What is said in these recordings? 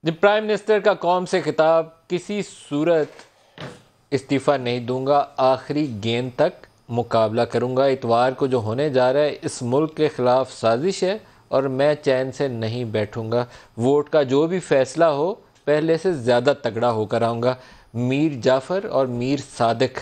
जब prime minister का कौम से खिताब, किसी सूरत इस्तीफ़ा नहीं दूंगा, आखिरी गेंद तक मुकाबला करूंगा। इतवार को जो होने जा रहा है इस मुल्क के ख़िलाफ़ साजिश है और मैं चैन से नहीं बैठूंगा। वोट का जो भी फैसला हो पहले से ज़्यादा तगड़ा होकर आऊँगा। मीर जाफ़र और मीर सादिक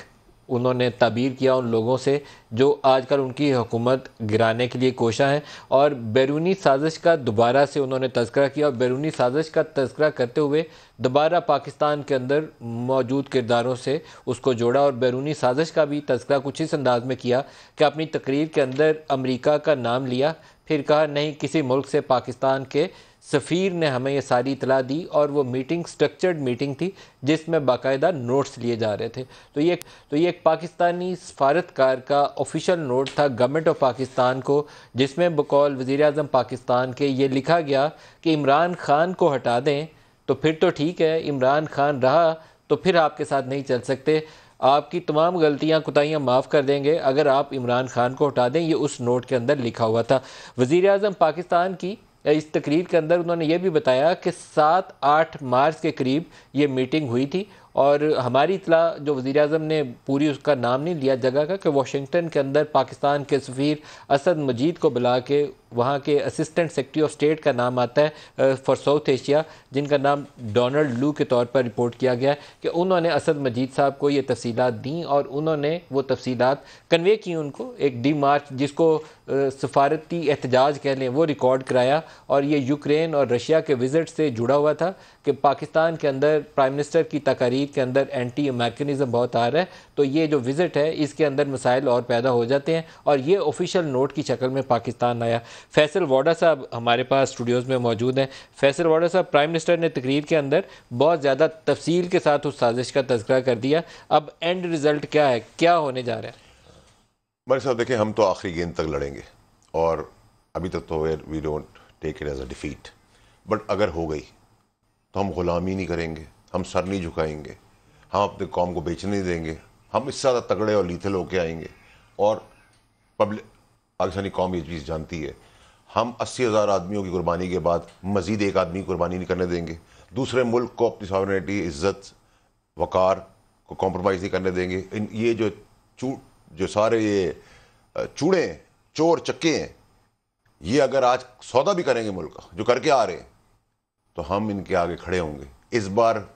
उन्होंने ताबीर किया उन लोगों से जो आजकल उनकी हुकूमत गिराने के लिए कोशा हैं, और बैरूनी साजिश का दोबारा से उन्होंने तज़किरा किया और बैरूनी साजिश का तज़किरा करते हुए दोबारा पाकिस्तान के अंदर मौजूद किरदारों से उसको जोड़ा और बैरूनी साजिश का भी तज़किरा कुछ इस अंदाज में किया कि अपनी तकरीर के अंदर अमेरिका का नाम लिया, फिर कहा नहीं, किसी मुल्क से पाकिस्तान के सफ़ीर ने हमें ये सारी इतला दी और वो मीटिंग स्ट्रक्चर्ड मीटिंग थी जिसमें बाकायदा नोट्स लिए जा रहे थे। तो ये एक पाकिस्तानी सफारतकार का ऑफिशियल नोट था गवर्नमेंट ऑफ पाकिस्तान को, जिसमें बकौल वज़ीर आज़म पाकिस्तान के ये लिखा गया कि इमरान खान को हटा दें तो फिर तो ठीक है, इमरान खान रहा तो फिर आपके साथ नहीं चल सकते, आपकी तमाम गलतियां कोताहियां माफ़ कर देंगे अगर आप इमरान खान को हटा दें। ये उस नोट के अंदर लिखा हुआ था। वज़ीर आज़म पाकिस्तान की इस तकरीर के अंदर उन्होंने ये भी बताया कि 7-8 मार्च के करीब ये मीटिंग हुई थी और हमारी इतला जो वज़ीर आज़म ने पूरी उसका नाम नहीं लिया जगह का, कि वाशिंगटन के अंदर पाकिस्तान के सफ़ीर असद मजीद को बुला के वहाँ के असिस्टेंट सेक्रेटरी ऑफ स्टेट का नाम आता है फॉर साउथ एशिया, जिनका नाम डोनाल्ड लू के तौर पर रिपोर्ट किया गया कि उन्होंने असद मजीद साहब को ये तफसीलात दी और उन्होंने वो तफसीलात कन्वे की उनको एक डी मार्च, जिसको सफारती एहतजाज कह लें, वो रिकॉर्ड कराया और ये यूक्रेन और रशिया के विज़िट से जुड़ा हुआ था कि पाकिस्तान के अंदर प्राइम मिनिस्टर की तकारीर के अंदर एंटी अमेरिकनिज़म बहुत आ रहा है, तो ये जो विज़िट है इसके अंदर मसाइल और पैदा हो जाते हैं और ये ऑफिशियल नोट की शक्ल में पाकिस्तान आया। फैसल वाडा साहब हमारे पास स्टूडियोज़ में मौजूद हैं। फैसल वाडा साहब, प्राइम मिनिस्टर ने तकरीर के अंदर बहुत ज़्यादा तफसील के साथ उस साजिश का तज़किरा कर दिया, अब एंड रिज़ल्ट क्या है, क्या होने जा रहा है? मेरे साहब देखें, हम तो आखिरी गेंद तक लड़ेंगे और अभी तक तो we don't take it as a defeat, but अगर हो गई तो हम गुलामी नहीं करेंगे, हम सर नहीं झुकाएंगे, हम अपने कौम को बेचने नहीं देंगे, हम इससे ज़्यादा तगड़े और लीथल होके आएंगे। और पब्लिक पाकिस्तानी कौम ये चीज़ जानती है, हम 80,000 आदमियों की कुर्बानी के बाद मज़ीद एक आदमी की कुर्बानी नहीं करने देंगे, दूसरे मुल्क को अपनी सॉवरेनिटी, इज़्ज़त, वक़ार को कॉम्प्रोमाइज़ नहीं करने देंगे। ये जो सारे ये चूड़े हैं, चोर चक्के हैं, ये अगर आज सौदा भी करेंगे मुल्क का, जो करके आ रहे हैं, तो हम इनके आगे खड़े होंगे। इस बार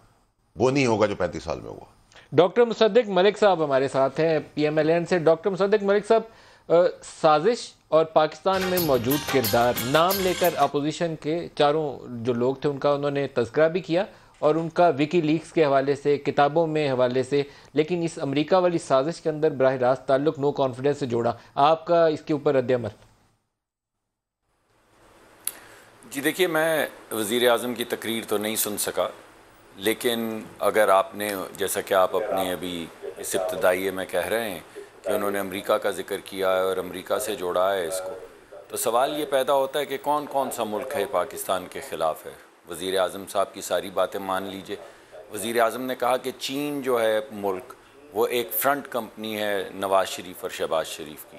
वो नहीं होगा जो 35 साल में हुआ। डॉक्टर मुसद्दिक मलिक साहब हमारे साथ हैं PMLN से। डॉक्टर मुसद्दिक मलिक साहब, साजिश और पाकिस्तान में मौजूद किरदार नाम लेकर अपोजिशन के चारों जो लोग थे उनका उन्होंने तज़किरा भी किया और उनका विकी लीक्स के हवाले से, किताबों में हवाले से, लेकिन इस अमेरिका वाली साजिश के अंदर बराह रास्त ताल्लुक नो कॉन्फिडेंस से जोड़ा। आपका इसके ऊपर रद्द-ए-अमल? जी देखिए, मैं वज़ीर आज़म की तकरीर तो नहीं सुन सका, लेकिन अगर आपने, जैसा कि आप अपने अभी इस इब्तदाइये में कह रहे हैं कि उन्होंने अमेरिका का ज़िक्र किया है और अमेरिका से जोड़ा है इसको, तो सवाल ये पैदा होता है कि कौन कौन सा मुल्क है पाकिस्तान के ख़िलाफ़ है। वज़ीर आज़म साहब की सारी बातें मान लीजिए। वज़ीर आज़म ने कहा कि चीन जो है मुल्क, वो एक फ्रंट कंपनी है नवाज़ शरीफ और शहबाज शरीफ की।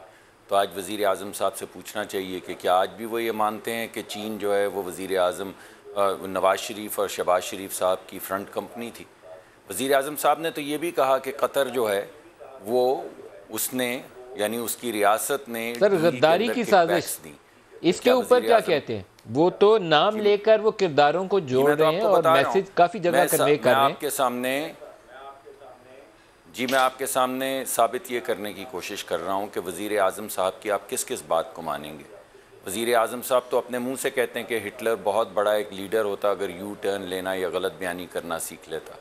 तो आज वज़ीर आज़म साहब से पूछना चाहिए कि क्या आज भी वो ये मानते हैं कि चीन जो है वो वज़ीर आज़म नवाज़ शरीफ और शहबाज शरीफ साहब की फ्रंट कंपनी थी। वज़ीर आज़म साहब ने तो ये भी कहा कि कतर जो है वो उसने, यानी उसकी रियासत ने सर गद्दारी की साजिश दी। इसके ऊपर क्या कहते हैं? वो तो नाम लेकर वो किरदारों को जोड़ रहे हैं और मैसेज काफ़ी जगह कन्वे कर रहे हैं। मैं आपके सामने साबित ये करने की कोशिश कर रहा हूँ कि वज़ीर आज़म साहब की आप किस किस बात को मानेंगे। वज़ीर आज़म साहब तो अपने मुंह से कहते हैं कि हिटलर बहुत बड़ा एक लीडर होता अगर यू टर्न लेना या गलत बयानी करना सीख लेता।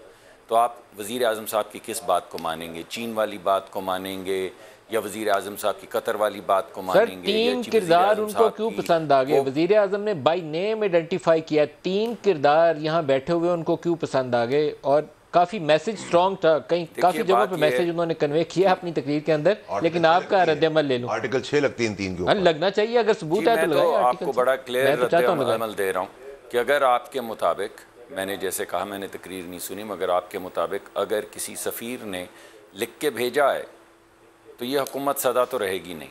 तो आप वज़ीर आज़म साहब की किस बात को मानेंगे? चीन वाली बात को मानेंगे या वज़ीर आज़म साहब की कतर वाली बात को मानेंगे? तीन किरदार उनको क्यों पसंद आ गए? वज़ीर आज़म ने बाय नेम आइडेंटिफाई किया, तीन किरदार यहाँ बैठे हुए उनको क्यों पसंद आ गए? और काफ़ी मैसेज स्ट्रॉन्ग था, कहीं काफ़ी जगहों पे मैसेज उन्होंने कन्वे किया अपनी तकरीर के अंदर, लेकिन आपका रद्द-ए-अमल ले लूं। आर्टिकल 6 लगती है इन तीन के ऊपर। लगना चाहिए, अगर सबूत है तो लगाइए। आपको बड़ा क्लियर रद्द-ए-अमल दे रहा हूँ कि अगर आपके मुताबिक, मैंने जैसे कहा मैंने तकरीर नहीं सुनी, मगर आपके मुताबिक अगर किसी सफ़ीर ने लिख के भेजा है तो ये हुकूमत सदा तो रहेगी नहीं।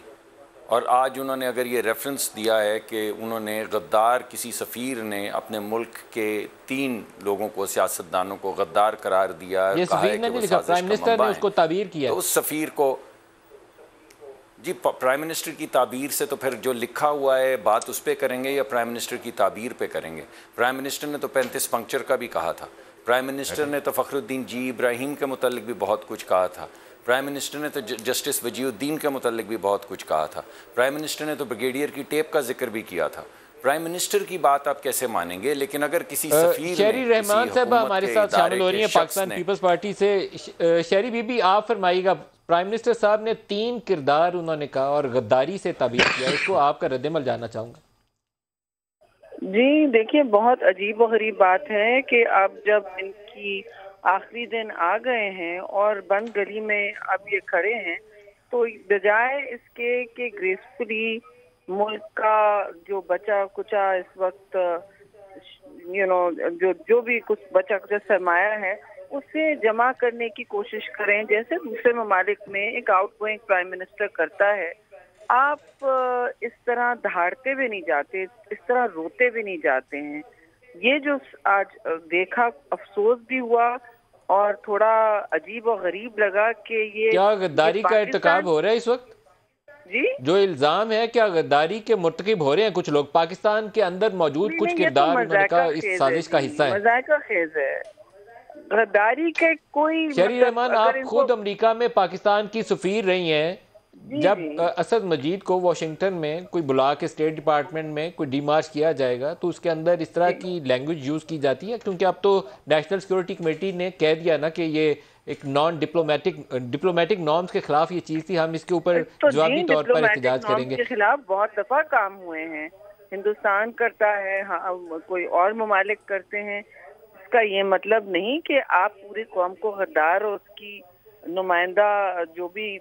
और आज उन्होंने अगर ये रेफरेंस दिया है कि उन्होंने गद्दार, किसी सफ़ीर ने अपने मुल्क के 3 लोगों को, सियासतदानों को गद्दार करार दिया, ये कहा है सफ़ीर ने कि वो नहीं लिखा, प्राइम मिनिस्टर ने उसको ताबीर किया। तो उस सफ़ीर को जी प्राइम मिनिस्टर की ताबीर से, तो फिर जो लिखा हुआ है बात उस पर करेंगे या प्राइम मिनिस्टर की ताबीर पे करेंगे? प्राइम मिनिस्टर ने तो 35 पंक्चर का भी कहा था। प्राइम मिनिस्टर ने तो फ़खरुद्दीन जी इब्राहिम के मुतालिक भी बहुत कुछ कहा था। प्राइम मिनिस्टर ने तो जस्टिस वजीउद्दीन के मुतालिक भी बहुत कुछ कहा था। प्राइम मिनिस्टर ने तो ब्रिगेडियर की टेप का जिक्र भी किया था। प्राइम मिनिस्टर की बात आप कैसे मानेंगे? लेकिन अगर किसी सफीर शहरी रहमान साहब हमारे साथ शामिल हो रही हैं पाकिस्तान पीपल्स पार्टी से। शहरी बीबी, आप फरमाइएगा, प्राइम मिनिस्टर साहब ने 3 किरदार उन्होंने कहा और गद्दारी से ताबीर किया, इसको आपका रद्देमल जानना चाहूँगा। जी देखिए, बहुत अजीब व गरीब बात है कि अब जब इनकी आखिरी दिन आ गए हैं और बंद गली में अब ये खड़े हैं, तो बजाय इसके कि ग्रेसफुली मुल्क का जो बचा कुचा इस वक्त जो भी कुछ बचा कुचा सरमाया है उसे जमा करने की कोशिश करें, जैसे दूसरे ममालिक में एक आउटगोइंग प्राइम मिनिस्टर करता है। आप इस तरह दहाड़ते भी नहीं जाते, इस तरह रोते भी नहीं जाते हैं। ये जो आज देखा, अफसोस भी हुआ और थोड़ा अजीब और गरीब लगा कि ये क्या गद्दारी का इर्तिकाब हो रहा है इस वक्त? जी, जो इल्जाम है, क्या गद्दारी के मुर्तकिब हो रहे हैं कुछ लोग? पाकिस्तान के अंदर मौजूद कुछ किरदार उन्होंने कहा इस साजिश का हिस्सा है। मजाक का खेज है गद्दारी के कोई। शहरी रहमान, आप खुद अमेरिका में पाकिस्तान की सफीर रही हैं। जब असद मजीद को वाशिंगटन में कोई बुला के स्टेट डिपार्टमेंट में कोई डिमार्च किया जाएगा तो उसके अंदर इस तरह की लैंग्वेज यूज की जाती है? क्योंकि अब तो नेशनल सिक्योरिटी कमेटी ने कह दिया ना कि ये एक नॉन डिप्लोमेटिक नॉर्म्स के खिलाफ ये चीज थी, हम इसके ऊपर जवाबी तौर पर एहतजाज करेंगे। के खिलाफ बहुत दफा काम हुए हैं, हिंदुस्तान करता है, हाँ, कोई और ममालिक करते हैं। इसका ये मतलब नहीं कि आप पूरी कौम को गद्दार और उसकी नुमाइंदा जो भी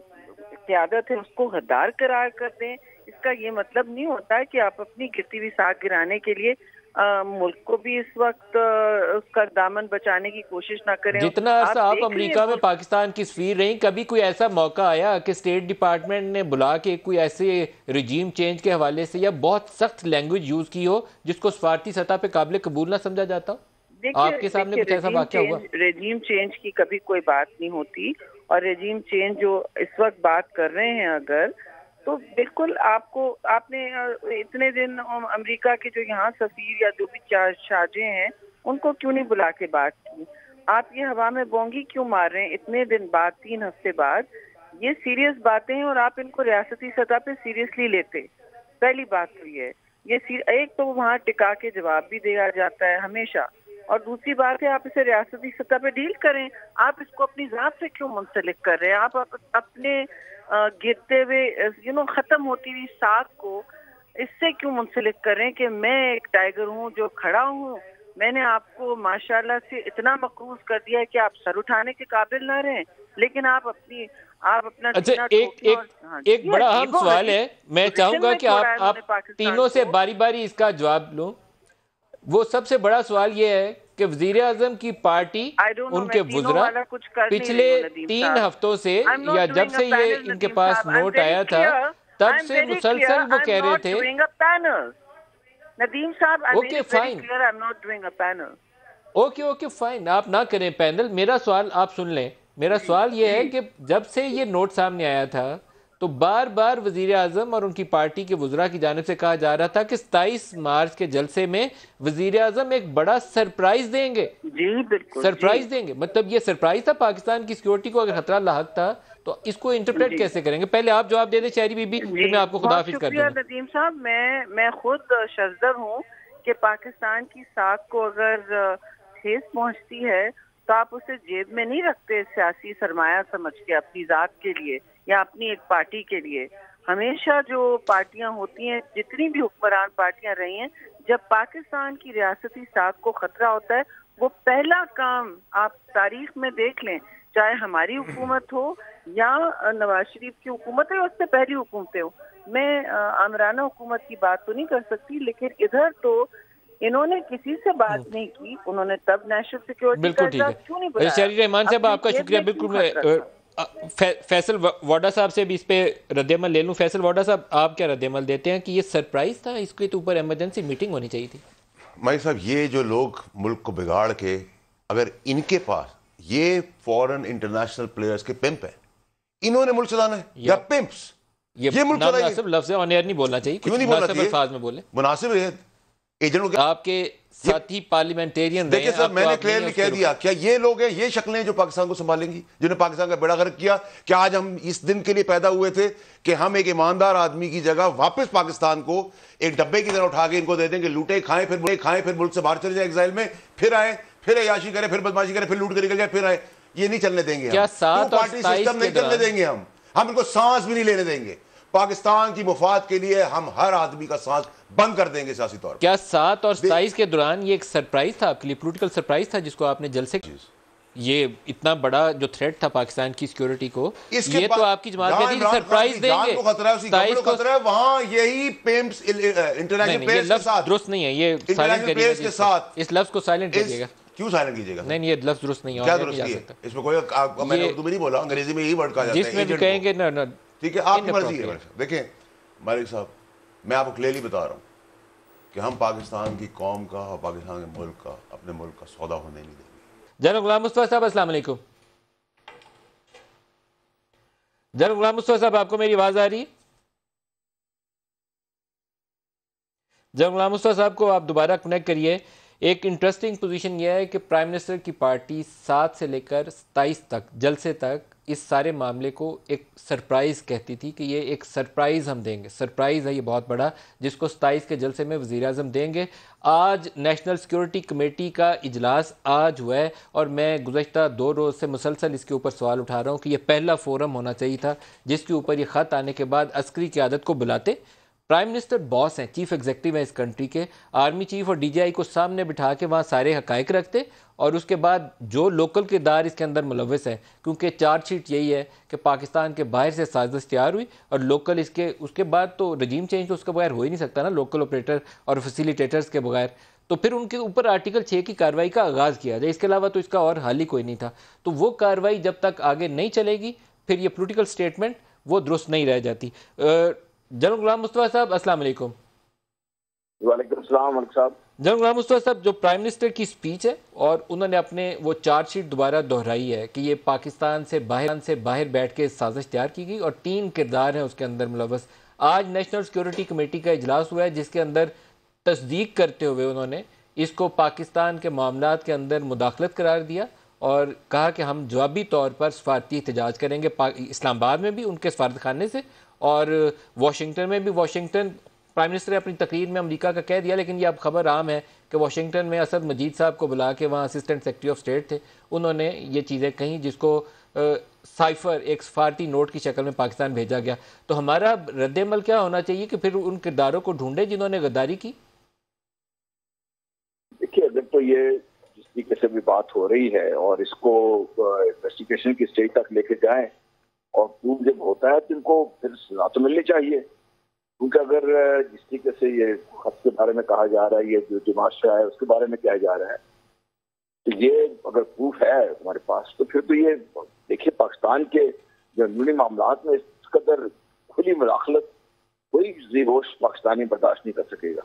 क़यादत है उसको गद्दार करार कर दें। इसका ये मतलब नहीं होता है कि आप अपनी गिरती हुई साख गिराने के लिए मुल्क को भी इस वक्त उसका दामन बचाने की कोशिश ना करें। जितना अर्सा आप अमेरिका में पाकिस्तान की सफीर रही, कभी कोई ऐसा मौका आया कि स्टेट डिपार्टमेंट ने बुला के कोई ऐसे रिजीम चेंज के हवाले से या बहुत सख्त लैंग्वेज यूज की हो जिसको सफारती सतह पे काबिल कबूल ना समझा जाता हो? आपके सामने कुछ ऐसा वाक़या हुआ? रेजीम चेंज की कभी कोई बात नहीं होती, और रेजीम चेंज जो इस वक्त बात कर रहे हैं अगर, तो बिल्कुल आपने इतने दिन अमेरिका के जो यहाँ सफीर या जो भी शाजे हैं उनको क्यों नहीं बुला के बात की? आप ये हवा में बोंगी क्यों मार रहे हैं इतने दिन बाद, 3 हफ्ते बाद? ये सीरियस बातें हैं और आप इनको रियासती सतह पे सीरियसली लेते। पहली बात तो ये एक तो वहाँ टिका के जवाब भी दिया जाता है हमेशा, और दूसरी बात है आप इसे रियासती सतह पे डील करें। आप इसको अपनी जात से क्यों मुंसलिक कर रहे हैं? आप अपने गिरते हुए खत्म होती हुई साख को इससे क्यों मुंसलिक कर रहे हैं कि मैं एक टाइगर हूँ जो खड़ा हूँ, मैंने आपको माशाल्लाह से इतना मकरूज कर दिया है कि आप सर उठाने के काबिल ना रहें, लेकिन आप अपना अच्छा, एक बड़ा अहम सवाल है, मैं चाहूंगा कि आप तीनों से बारी बारी इसका जवाब लो। वो सबसे बड़ा सवाल ये है कि वजीर आजम की पार्टी, उनके वुज़रा पिछले 3 हफ्तों से या जब से ये इनके पास नोट आया था तब से मुसलसल वो कह रहे थे नदीम साहब, ओके फाइन, ओके फाइन, आप ना करें पैनल। मेरा सवाल आप सुन लें। मेरा सवाल ये है कि जब से ये नोट सामने आया था तो बार बार वजीर आजम और उनकी पार्टी के वुज़रा की जानिब से कहा जा रहा था कि 27 मार्च के जलसे में वजीर आजम एक बड़ा सरप्राइज देंगे। जी बिल्कुल, सरप्राइज देंगे, मतलब ये सरप्राइज था पाकिस्तान की सिक्योरिटी को अगर खतरा लाहक था तो इसको इंटरप्रेट कैसे करेंगे? पहले आप जवाब दे दें शहरी बीबी, फिर मैं आपको खुदाफिज कर दूंगा। नदीम साहब, मैं खुद शर्जर हूँ कि पाकिस्तान की साख को अगर ठेस पहुँचती है तो आप उसे जेब में नहीं रखते सियासी सरमाया समझ के अपनी जात के लिए या अपनी एक पार्टी के लिए। हमेशा जो पार्टियां होती हैं, जितनी भी हुक्मरान पार्टियां रही हैं, जब पाकिस्तान की रियासती साख को खतरा होता है वो पहला काम आप तारीख में देख लें, चाहे हमारी हुकूमत हो या नवाज शरीफ की हुकूमत है, उससे पहली हुकूमतें हो। मैं आमराना हुकूमत की बात तो नहीं कर सकती, लेकिन इधर तो इन्होंने किसी से बात नहीं की। उन्होंने तब नेशनल सिक्योरिटी बिल्कुल ठीक है। शहरी रहमान साहब, आपका शुक्रिया। बिल्कुल फैसल वाडा साहब से भी इस पे रद्दमल ले लूँ। फैसल वाडा साहब, आप क्या रद्दमल देते हैं कि ये सरप्राइज था, इसके तो ऊपर इमरजेंसी मीटिंग होनी चाहिए थी? भाई साहब, ये जो लोग मुल्क को बिगाड़ के, अगर इनके पास ये फॉरेन इंटरनेशनल प्लेयर्स के पिंप है, इन्होंने मुल्क चलाना है या पिंप्स? ये मुल्क चलाएंगे? लफ्ज़ ऑन एयर नहीं बोलना चाहिए, क्यों नहीं बोलना चाहिए? अल्फाज में बोले। मुनासिब है एजेंटों के। आपके साथी पार्लियामेंटेरियन देखिए सर, मैंने क्लियरली कह दिया, क्या ये लोग हैं, ये शक्लें जो पाकिस्तान को संभालेंगी, जिन्होंने पाकिस्तान का बेड़ा गर्क किया? क्या आज हम इस दिन के लिए पैदा हुए थे कि हम एक ईमानदार आदमी की जगह वापस पाकिस्तान को एक डब्बे की तरह उठा के इनको दे देंगे, लूटे खाएं, फिर मुल्क से बाहर चले जाए एग्जाइल में, फिर आए, फिर अयाशी करें, फिर बदमाशी करें, फिर लूट कर निकल जाए, फिर आए? ये नहीं चलने देंगे। क्या पार्टी सिस्टम नहीं चलने देंगे हम इनको सांस भी नहीं लेने देंगे। पाकिस्तान की मुफाद के लिए हम हर आदमी का सांस बंद कर देंगे सियासी तौर पर। क्या 7 और 27 के दौरान ये एक सरप्राइज था आपके लिए, पॉलिटिकल सरप्राइज था जिसको आपने जल से, ये इतना बड़ा जो थ्रेट था पाकिस्तान की सिक्योरिटी को, ये तो आपकी जमात कहती थी सरप्राइज देंगे। वहां यही पिम्प्स इंटरनेशनल प्लेयर्स के साथ दुरुस्त नहीं है, ये साइलेंट करिएगा, इस लफ्ज को साइलेंट कीजिएगा। क्यों साइलेंट कीजिएगा? नहीं, ये लफ्ज दुरुस्त नहीं है। क्या दुरुस्त है इसमें? कोई मैंने उर्दू में नहीं बोला, अंग्रेजी में यही वर्ड कहा जाता है, जिसमें भी कहेंगे ना, ठीक है, आपकी मर्जी है। देखें मालिक साहब, मैं आपको क्लियरली बता रहा हूं कि हम पाकिस्तान की कौम का और पाकिस्तान के मुल्क का, अपने मुल्क का सौदा होने नहीं देंगे। जनरल गुलाम मुस्तफा साहब, अस्सलाम वालेकुम। जनरल गुलाम मुस्तफा साहब, आपको मेरी आवाज आ रही है? जनरल गुलाम मुस्तफा साहब को आप दोबारा कनेक्ट करिए। एक इंटरेस्टिंग पोजीशन यह है कि प्राइम मिनिस्टर की पार्टी 7 से लेकर 27 तक, जलसे तक, इस सारे मामले को एक सरप्राइज़ कहती थी कि ये एक सरप्राइज़ हम देंगे, सरप्राइज़ है ये बहुत बड़ा, जिसको 27 के जलसे में वज़ीर आज़म देंगे। आज नेशनल सिक्योरिटी कमेटी का इजलास आज हुआ है और मैं गुज़श्ता 2 रोज़ से मुसलसल इसके ऊपर सवाल उठा रहा हूँ कि ये पहला फोरम होना चाहिए था जिसके ऊपर ये ख़त आने के बाद अस्करी क़यादत को बुलाते। प्राइम मिनिस्टर बॉस हैं, चीफ एग्जीक्यूटिव हैं इस कंट्री के, आर्मी चीफ और डीजीआई को सामने बिठा के वहाँ सारे हकायक रखते और उसके बाद जो लोकल किरदार इसके अंदर मुलव्वस है, क्योंकि चार्जशीट यही है कि पाकिस्तान के बाहर से साजिश तैयार हुई और लोकल इसके, उसके बाद तो रजीम चेंज तो उसके बगैर हो ही नहीं सकता ना, लोकल ऑपरेटर और फैसिलिटेटर्स के बगैर, तो फिर उनके ऊपर आर्टिकल 6 की कार्रवाई का आगाज़ किया जाए, इसके अलावा तो इसका और हल ही कोई नहीं था। तो वो कार्रवाई जब तक आगे नहीं चलेगी फिर ये पोलिटिकल स्टेटमेंट वो दुरुस्त नहीं रह जाती। जनरल गुलाम मुस्तफा साहब, अस्सलाम वालेकुम। वालेकुम सलाम मलिक साहब। जनरल गुलाम मुस्तफा साहब, जो प्राइम मिनिस्टर की स्पीच है और उन्होंने अपने वो चार्जशीट दोबारा दोहराई है कि ये पाकिस्तान से बाहर बैठ के साजिश तैयार की गई और 3 किरदार हैं उसके अंदर मुलव्वस। आज नेशनल सिक्योरिटी कमेटी का इजलास हुआ है जिसके अंदर तस्दीक करते हुए उन्होंने इसको पाकिस्तान के मामलात के अंदर मुदाखलत करार दिया और कहा कि हम जवाबी तौर पर सफारती एहतजाज करेंगे, इस्लामाबाद में भी उनके सफारत खाने से और वाशिंगटन में भी। वाशिंगटन प्राइम मिनिस्टर ने अपनी तकरीर में अमेरिका का कह दिया, लेकिन ये अब खबर आम है कि वाशिंगटन में असद मजीद साहब को बुला के वहाँ असिस्टेंट सेक्रेटरी ऑफ स्टेट थे, उन्होंने ये चीज़ें कहीं जिसको साइफर एक सफारती नोट की शक्ल में पाकिस्तान भेजा गया। तो हमारा रद्दमल क्या होना चाहिए कि फिर उन किरदारों को ढूंढे जिन्होंने गद्दारी की? देखिए, अगर तो ये जिस तरीके से भी बात हो रही है और इसको इन्वेस्टिगेशन की स्टेज तक लेके जाएं और प्रूफ जब होता है तो इनको फिर सजा तो मिलनी चाहिए, क्योंकि अगर जिस तरीके से ये खत के बारे में कहा जा रहा है, ये जो डिमास्टर है उसके बारे में कहा जा रहा है, तो ये अगर प्रूफ है हमारे पास तो फिर तो ये देखिए पाकिस्तान के जो अंदरूनी मामलात में इस कदर खुली मुदाखलत कोई ज़ीरोश पाकिस्तानी बर्दाश्त नहीं कर सकेगा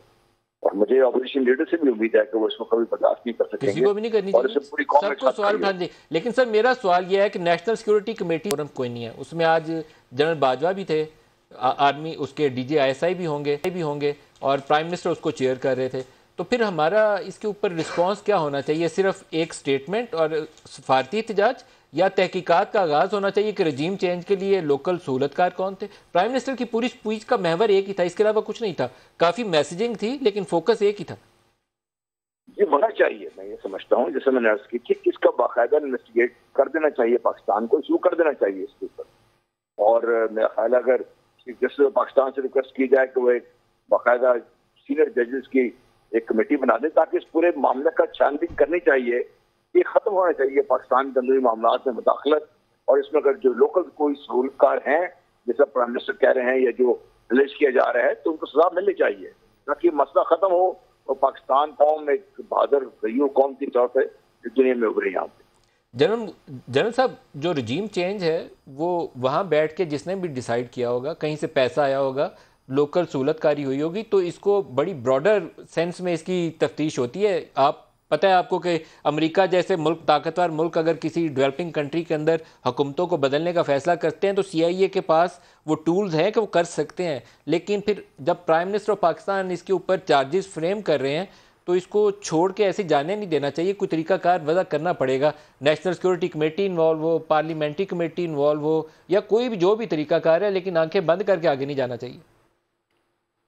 और मुझे ऑपोजिशन लीडर से भी उम्मीद है कि वो इसको कभी बर्दाश्त नहीं कर सकेंगे, किसी को भी नहीं करनी चाहिए, सबको सवाल उठाने चाहिए। लेकिन सर मेरा सवाल यह है कि नेशनल सिक्योरिटी कमेटी फोरम कोई नहीं है, उसमें आज जनरल बाजवा भी थे, आर्मी उसके DGISI भी होंगे और प्राइम मिनिस्टर उसको चेयर कर रहे थे, तो फिर हमारा इसके ऊपर रिस्पॉन्स क्या होना चाहिए? सिर्फ एक स्टेटमेंट और सफारती एहतजाज या तहकीकात का आगाज होना चाहिए कि रजीम चेंज के लिए लोकल सहूलतकार कौन थे? प्राइम मिनिस्टर की पूरी स्पीच का महवर एक ही था, इसके अलावा कुछ नहीं था, काफी मैसेजिंग थी लेकिन फोकस एक ही था। ये होना चाहिए, मैं ये समझता हूँ जैसे मैंने अर्ज की कि इसका बाकायदा इन्वेस्टिगेट कर देना चाहिए, पाकिस्तान को शुरू कर देना चाहिए इसके ऊपर। और मेरा ख्याल अगर जैसे पाकिस्तान से रिक्वेस्ट की जाए कि वो एक बाकायदा सीनियर जजेस की एक कमेटी बना दे ताकि इस पूरे मामले का छानबीन करनी चाहिए, ये खत्म होना चाहिए पाकिस्तान के अंदरूनी मामलात में मुदाखलत, और इसमें अगर जो लोकल कोई सहूलतकार हैं जैसा प्राइम मिनिस्टर कह रहे हैं या जो रिलीज किया जा रहा है तो उनको सजा मिलनी चाहिए ताकि मसला खत्म हो और पाकिस्तान कौम एक बहादुर गरीब कौम की तौर पर दुनिया में उभरे। यहाँ पे जनरल साहब, जो रजीम चेंज है वो वहाँ बैठ के जिसने भी डिसाइड किया होगा, कहीं से पैसा आया होगा, लोकल सहूलतकारी हुई होगी, तो इसको बड़ी ब्रॉडर सेंस में इसकी तफ्तीश होती है। आप पता है आपको कि अमेरिका जैसे मुल्क, ताकतवर मुल्क, अगर किसी डेवलपिंग कंट्री के अंदर हुकूमतों को बदलने का फैसला करते हैं तो CIA के पास वो टूल्स हैं कि वो कर सकते हैं। लेकिन फिर जब प्राइम मिनिस्टर ऑफ पाकिस्तान इसके ऊपर चार्जेस फ्रेम कर रहे हैं तो इसको छोड़ के ऐसे जाने नहीं देना चाहिए, कोई तरीकाकार वजह करना पड़ेगा। नेशनल सिक्योरिटी कमेटी इन्वॉल्व हो, पार्लियामेंट्री कमेटी इन्वॉल्व हो, या कोई भी जो भी तरीकाकार है, लेकिन आंखें बंद करके आगे नहीं जाना चाहिए।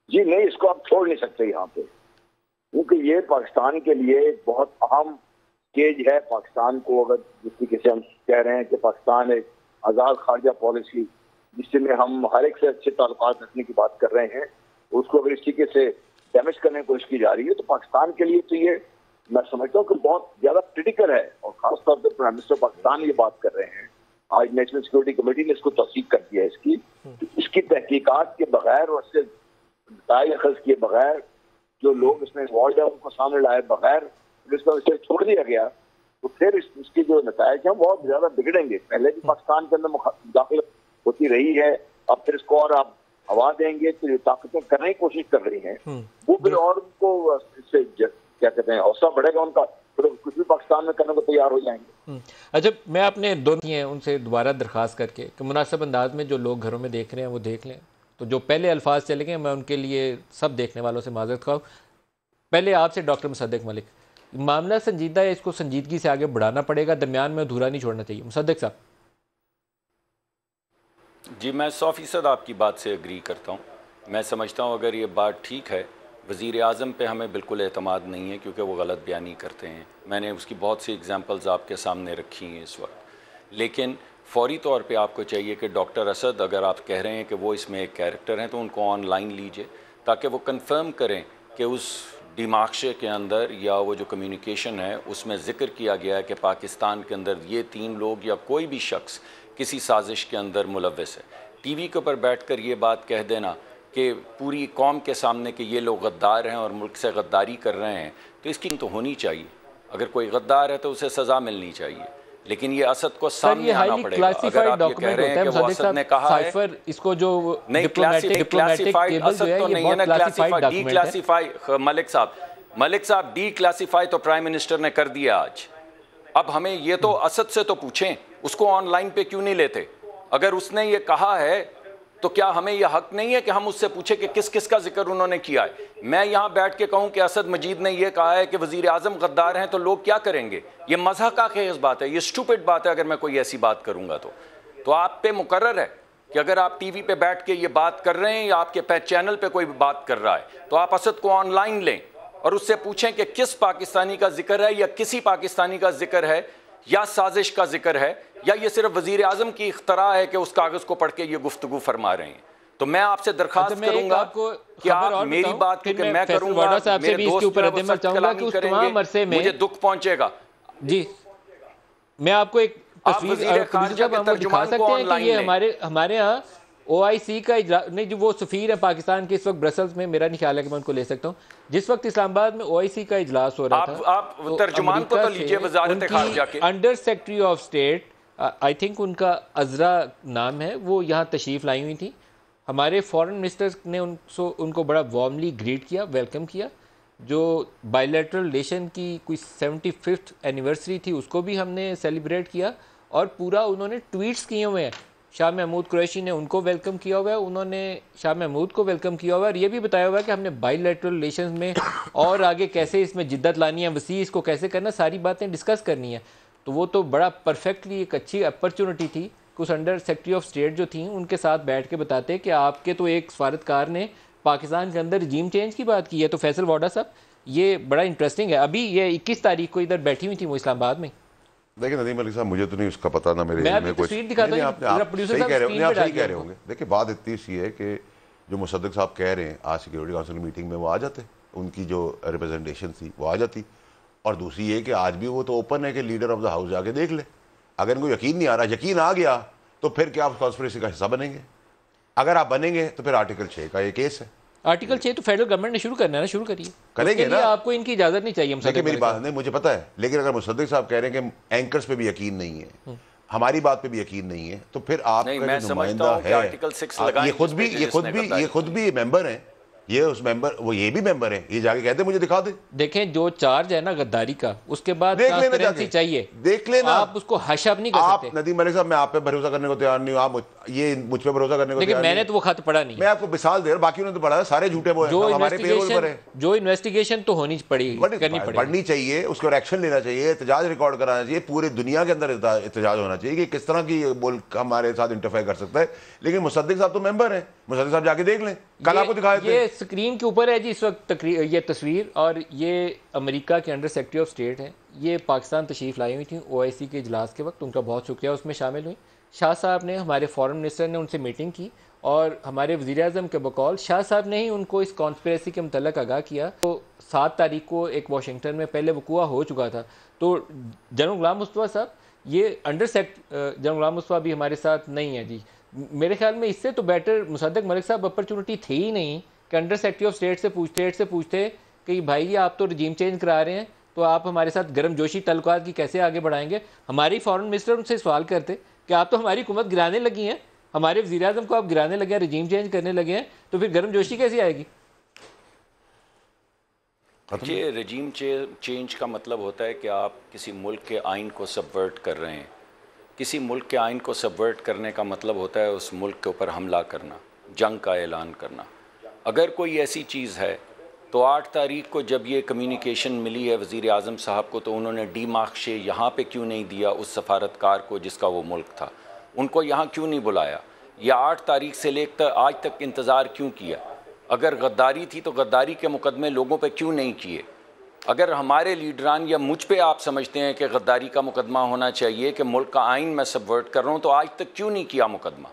जी नहीं, इसको आप छोड़ नहीं सकते यहाँ पे, क्योंकि ये पाकिस्तान के लिए एक बहुत अहम स्टेज है। पाकिस्तान को अगर जिस तरीके से हम कह रहे हैं कि पाकिस्तान एक आज़ाद खारजा पॉलिसी जिसमें हम हर एक से अच्छे ताल्लुकात रखने की बात कर रहे हैं, उसको अगर इस तरीके से डैमेज करने की कोशिश की जा रही है तो पाकिस्तान के लिए तो ये मैं समझता हूँ कि बहुत ज्यादा क्रिटिकल है। और खासतौर पर प्राइम मिनिस्टर पाकिस्तान ये बात कर रहे हैं, आज नेशनल सिक्योरिटी कमेटी ने इसको तस्दीक कर दिया है इसकी, तो इसकी तहकीकात के बगैर और उससे नताइज अखज़ किए बगैर, जो लोग इसमें इन्वॉल्व है उनको सामने लाए बगैर इसको इसे छोड़ दिया गया, तो फिर इसकी जो नताइज है बहुत ज्यादा बिगड़ेंगे। पहले भी पाकिस्तान के अंदर दाखिल होती रही है, अब फिर इसको और आप हवा देंगे तो जो ताकतें करने की कोशिश कर रही हैं वो फिर और उनको इससे क्या कहते हैं हौसला बढ़ेगा उनका, फिर कुछ भी पाकिस्तान में करने को तैयार हो जाएंगे। अच्छा, मैं आपने दोनों हैं उनसे दोबारा दरख्वास्त करके कि मुनासिब अंदाज में जो लोग घरों में देख रहे हैं वो देख लें। तो जो पहले अल्फाज चले गए मैं उनके लिए सब देखने वालों से माजरत खाऊँ। पहले आपसे डॉक्टर मुसद्दिक मलिक, मामला संजीदा है, इसको संजीदगी से आगे बढ़ाना पड़ेगा, दरमियान में अधूरा नहीं छोड़ना चाहिए। मुसद्दिक साहब। जी, मैं 100% आपकी बात से एग्री करता हूँ। मैं समझता हूँ अगर ये बात ठीक है, वज़ीर आज़म पे हमें बिल्कुल एतमाद नहीं है क्योंकि वो गलत बयानी करते हैं। मैंने उसकी बहुत सी एग्जांपल्स आपके सामने रखी हैं इस वक्त। लेकिन फ़ौरी तौर पे आपको चाहिए कि डॉक्टर असद, अगर आप कह रहे हैं कि वो इसमें एक कैरेक्टर हैं, तो उनको ऑनलाइन लीजिए ताकि वो कंफर्म करें कि उस दिमागशे के अंदर या वो जो कम्युनिकेशन है उसमें ज़िक्र किया गया है कि पाकिस्तान के अंदर ये 3 लोग या कोई भी शख्स किसी साजिश के अंदर मुलव्वस है। टीवी के ऊपर बैठकर ये बात कह देना कि पूरी कौम के सामने कि ये लोग गद्दार हैं और मुल्क से गद्दारी कर रहे हैं, तो इसकी तो होनी चाहिए। अगर कोई गद्दार है तो उसे सज़ा मिलनी चाहिए, लेकिन ये असद को सामने आना पड़ेगा। अगर आप ये कह रहे हैं कि वो असद ने कहा है, इसको जो नहीं, क्लासिफाइड असद तो नहीं है ना, classified, D classify. Malik sahab declassify तो प्राइम मिनिस्टर ने कर दिया आज। अब हमें ये तो असद से तो पूछें, उसको ऑनलाइन पे क्यों नहीं लेते? अगर उसने ये कहा है तो क्या हमें यह हक नहीं है कि हम उससे पूछे कि किस किस का जिक्र उन्होंने किया है? मैं यहाँ बैठ के कहूँ कि असद मजीद ने यह कहा है कि वज़ीर आज़म गद्दार हैं, तो लोग क्या करेंगे? ये मज़ाक का खेज बात है, ये स्टूपिड बात है। अगर मैं कोई ऐसी बात करूँगा तो आप पे मुकर्रर है कि अगर आप टीवी पे बैठ के ये बात कर रहे हैं या आपके चैनल पे कोई बात कर रहा है तो आप असद को ऑनलाइन लें और उससे पूछें कि किस पाकिस्तानी का जिक्र है, या किसी पाकिस्तानी का जिक्र है, या साजिश का जिक्र है, या ये सिर्फ वजीर आजम की इख्तरा है कि उस कागज को पढ़ के ये गुफ्तगू फरमा रहे हैं। तो मैं आपसे दरखास्त करूंगा कि आप मेरी बात क्योंकि मैं करूंगा, मेरे दोस्त करेंगे, मुझे दुख पहुंचेगा। जी, मैं आपको एक तस्वीर दिखा सकते हैं कि ये हमारे यहाँ OIC का नहीं, जो वो सफ़ीर है पाकिस्तान के इस वक्त ब्रसल्स में, मेरा नहीं ख्याल है कि मैं उनको ले सकता हूँ। जिस वक्त इस्लामाबाद में OIC का इजलास हो रहा था, आप तर्जुमान को तो लीजिए वज़ारत खारजा के under secretary of state, I think उनका अजरा नाम है, वो यहाँ तशरीफ़ लाई हुई थी। हमारे फॉरेन मिनिस्टर ने उनको बड़ा वार्मली ग्रीट किया, वेलकम किया। जो बायलैटरल रिलेशन की कोई 75th एनिवर्सरी थी उसको भी हमने सेलिब्रेट किया, और पूरा उन्होंने ट्वीट्स किए हुए हैं। शाह महमूद कुरैशी ने उनको वेलकम किया हुआ है, उन्होंने शाह महमूद को वेलकम किया हुआ है, और ये भी बताया हुआ है कि हमने बायलैटरल रिलेशंस में और आगे कैसे इसमें जिद्दत लानी है, वसी इसको कैसे करना, सारी बातें डिस्कस करनी है। तो वो तो बड़ा परफेक्टली एक अच्छी अपॉर्चुनिटी थी कि उस अंडर सेक्रेटरी ऑफ स्टेट जो थी उनके साथ बैठ के बताते कि आपके तो एक सफारतकार ने पाकिस्तान के अंदर रजीम चेंज की बात की है। तो फैसल वाडा साहब, ये बड़ा इंटरेस्टिंग है। अभी ये 21 तारीख को इधर बैठी हुई थी वो इस्लामाबाद में। देखिए नदीम मलिक साहब, मुझे तो नहीं उसका पता ना, मेरे में कुछ सही कह रहे होंगे। देखिए बात इतनी सी है कि जो मुसद्दिक साहब कह रहे हैं आज सिक्योरिटी काउंसिल मीटिंग में वो आ जाते, उनकी जो रिप्रेजेंटेशन थी वो आ जाती। और दूसरी ये कि आज भी वो तो ओपन है कि लीडर ऑफ द हाउस जाके देख ले। अगर इनको यकीन नहीं आ रहा, यकीन आ गया तो फिर क्या आप कॉन्स्पिरेसी का हिस्सा बनेंगे? अगर आप बनेंगे तो फिर आर्टिकल 6 का ये केस है, आर्टिकल 6 तो फेडरल गवर्नमेंट ने शुरू करना है ना, शुरू करिए, करेंगे ना। आपको इनकी इजाजत नहीं चाहिए। देखिए मेरी बात नहीं, मुझे पता है, लेकिन अगर मुसद्दिक साहब कह रहे हैं कि एंकर्स पे भी यकीन नहीं है, हमारी बात पे भी यकीन नहीं है, तो फिर आपका जो नुमाइंदा है, ये खुद भी मेंबर हैं, ये उस मेंबर, वो ये भी मेंबर है, ये जाके कहते मुझे दिखा दे। देखें जो चार्ज है ना गद्दारी का, उसके बाद देख लेना, ट्रांसपेरेंसी चाहिए, देख लेना। आप उसको हशब नहीं कर सकते। आप नदीम मलिक साहब, मैं आप पे भरोसा करने को तैयार नहीं हूं, आप ये मुझ पे भरोसा करने को लेकिन तैयार मैंने तो वो खत पढ़ा नहीं। मैं आपको मिसाल दे रहा हूं, बाकी उन्होंने तो पढ़ा है, सारे झूठे वो हैं, हमारे पेरोल पर है। जो इन्वेस्टिगेशन तो होनी पड़ेगी, करनी पड़ेगी, बढ़नी चाहिए, उसको एक्शन लेना चाहिए, एहतजाज रिकॉर्ड कराना चाहिए, पूरी दुनिया के अंदर एहतजाज होना चाहिए कि किस तरह की मुल्क हमारे साथ इंटरफेयर कर सकता है। लेकिन मुसद्दिक साहब तो मेंबर हैं, मुसद्दिक साहब जाके देख लें, कल आपको दिखाए थे। ये स्क्रीन के ऊपर है जी इस वक्त ये तस्वीर, और ये अमेरिका के अंडर सेक्रेटरी ऑफ स्टेट हैं। ये पाकिस्तान तशरीफ़ लाई हुई थी OIC के इजलास के वक्त, उनका बहुत शुक्रिया, उसमें शामिल हुई। शाह साहब ने, हमारे फॉरेन मिनिस्टर ने उनसे मीटिंग की, और हमारे वज़ीर आज़म के बकौल शाह साहब ने ही उनको इस कॉन्स्पिरेसी के मतलब आगाह किया। तो 7 तारीख को एक वाशिंगटन में पहले वक़ूआ हो चुका था। तो जनरल गुलाम मुस्तफ़ा साहब, ये जनरल गुलाम मुस्तफ़ा भी हमारे साथ नहीं है जी। मेरे ख्याल में इससे तो बेटर मुसद्दिक मलिक साहब अपॉर्चुनिटी थी ही नहीं कि अंडर सेक्रेटरी ऑफ स्टेट से पूछते कि भाई आप तो रजीम चेंज करा रहे हैं, तो आप हमारे साथ गर्मजोशी तल्लुकात की कैसे आगे बढ़ाएंगे। हमारी फॉरेन मिनिस्टर उनसे सवाल करते कि आप तो हमारी हुकूमत गिराने लगी हैं, हमारे वज़ीर आज़म को आप गिराने लगे हैं, रजीम चेंज करने लगे हैं, तो फिर गर्मजोशी कैसे आएगी। देखिए, रजीम चेंज का मतलब होता है कि आप किसी मुल्क के आइन को सबवर्ट कर रहे हैं। किसी मुल्क के आइन को सबवर्ट करने का मतलब होता है उस मुल्क के ऊपर हमला करना, जंग का ऐलान करना। अगर कोई ऐसी चीज़ है तो 8 तारीख को जब ये कम्युनिकेशन मिली है वज़ीर आज़म साहब को, तो उन्होंने डीमार्शे यहाँ पे क्यों नहीं दिया उस सफारतकार को जिसका वो मुल्क था, उनको यहाँ क्यों नहीं बुलाया, या 8 तारीख से लेकर आज तक इंतज़ार क्यों किया। अगर गद्दारी थी तो गद्दारी के मुकदमे लोगों पे क्यों नहीं किए। अगर हमारे लीडरान या मुझ पे आप समझते हैं कि गद्दारी का मुकदमा होना चाहिए, कि मुल्क का आइन मैं सबवर्ट कर रहा हूँ, तो आज तक क्यों नहीं किया मुकदमा।